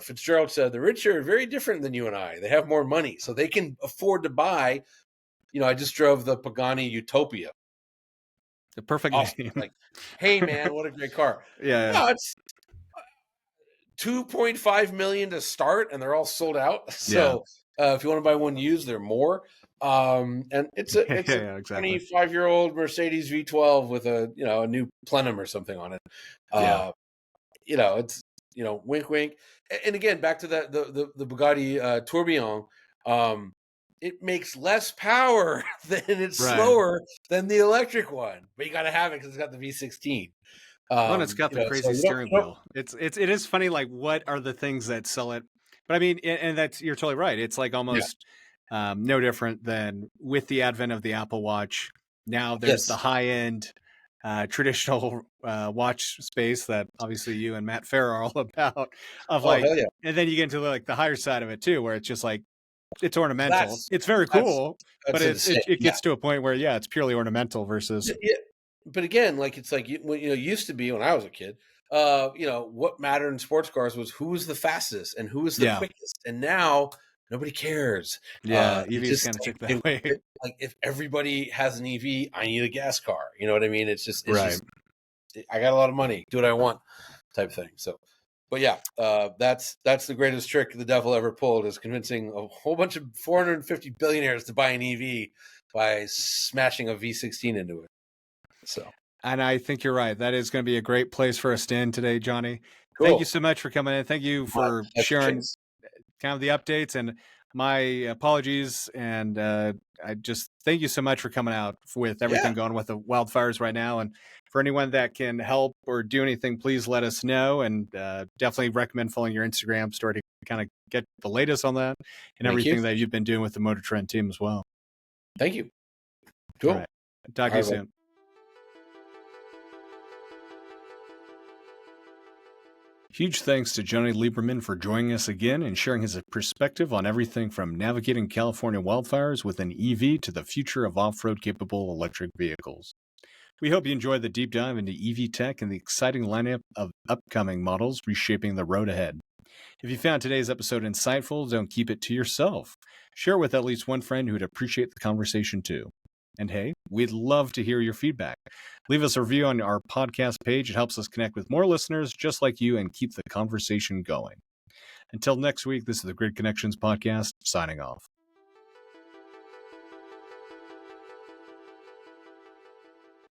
Fitzgerald said, the rich are very different than you and I. They have more money, so they can afford to buy. I just drove the Pagani Utopia. The perfect name. Like, hey man, what a great car! No, it's $2.5 million to start, and they're all sold out. So if you want to buy one used, they're more. And it's a 25-year-old Mercedes V12 with a a new plenum or something on it. It's wink wink. And again, back to that the Bugatti Tourbillon, it makes less power than it's slower than the electric one, but you got to have it because it's got the V16. And it's got the crazy steering wheel. It is funny, like what are the things that sell it? But I mean, and that's, you're totally right. It's like almost No different than with the advent of the Apple Watch. Now there's the high-end traditional watch space that obviously you and Matt Farah are all about. Hell yeah. And then you get into like the higher side of it too, where it's just like it's ornamental. It's very cool, but it gets to a point where it's purely ornamental versus. Yeah. But again, like it's like used to be when I was a kid. What mattered in sports cars was who was the fastest and who was the quickest, and now nobody cares. EVs kind of took that way. Like if everybody has an EV, I need a gas car. You know what I mean? It's just I got a lot of money, do what I want, type thing. So, but that's the greatest trick the devil ever pulled, is convincing a whole bunch of 450 billionaires to buy an EV by smashing a V16 into it. So. And I think you're right. That is going to be a great place for us to end today, Jonny. Cool. Thank you so much for coming in. Thank you for sharing kind of the updates, and my apologies. And I just thank you so much for coming out with everything going with the wildfires right now. And for anyone that can help or do anything, please let us know. And definitely recommend following your Instagram story to kind of get the latest on that and everything that you've been doing with the Motor Trend team as well. Thank you. Cool. All right. Talk to you soon. Huge thanks to Jonny Lieberman for joining us again and sharing his perspective on everything from navigating California wildfires with an EV to the future of off-road capable electric vehicles. We hope you enjoyed the deep dive into EV tech and the exciting lineup of upcoming models reshaping the road ahead. If you found today's episode insightful, don't keep it to yourself. Share it with at least one friend who would appreciate the conversation too. And hey, we'd love to hear your feedback. Leave us a review on our podcast page. It helps us connect with more listeners just like you and keep the conversation going. Until next week, this is the Grid Connections Podcast, signing off.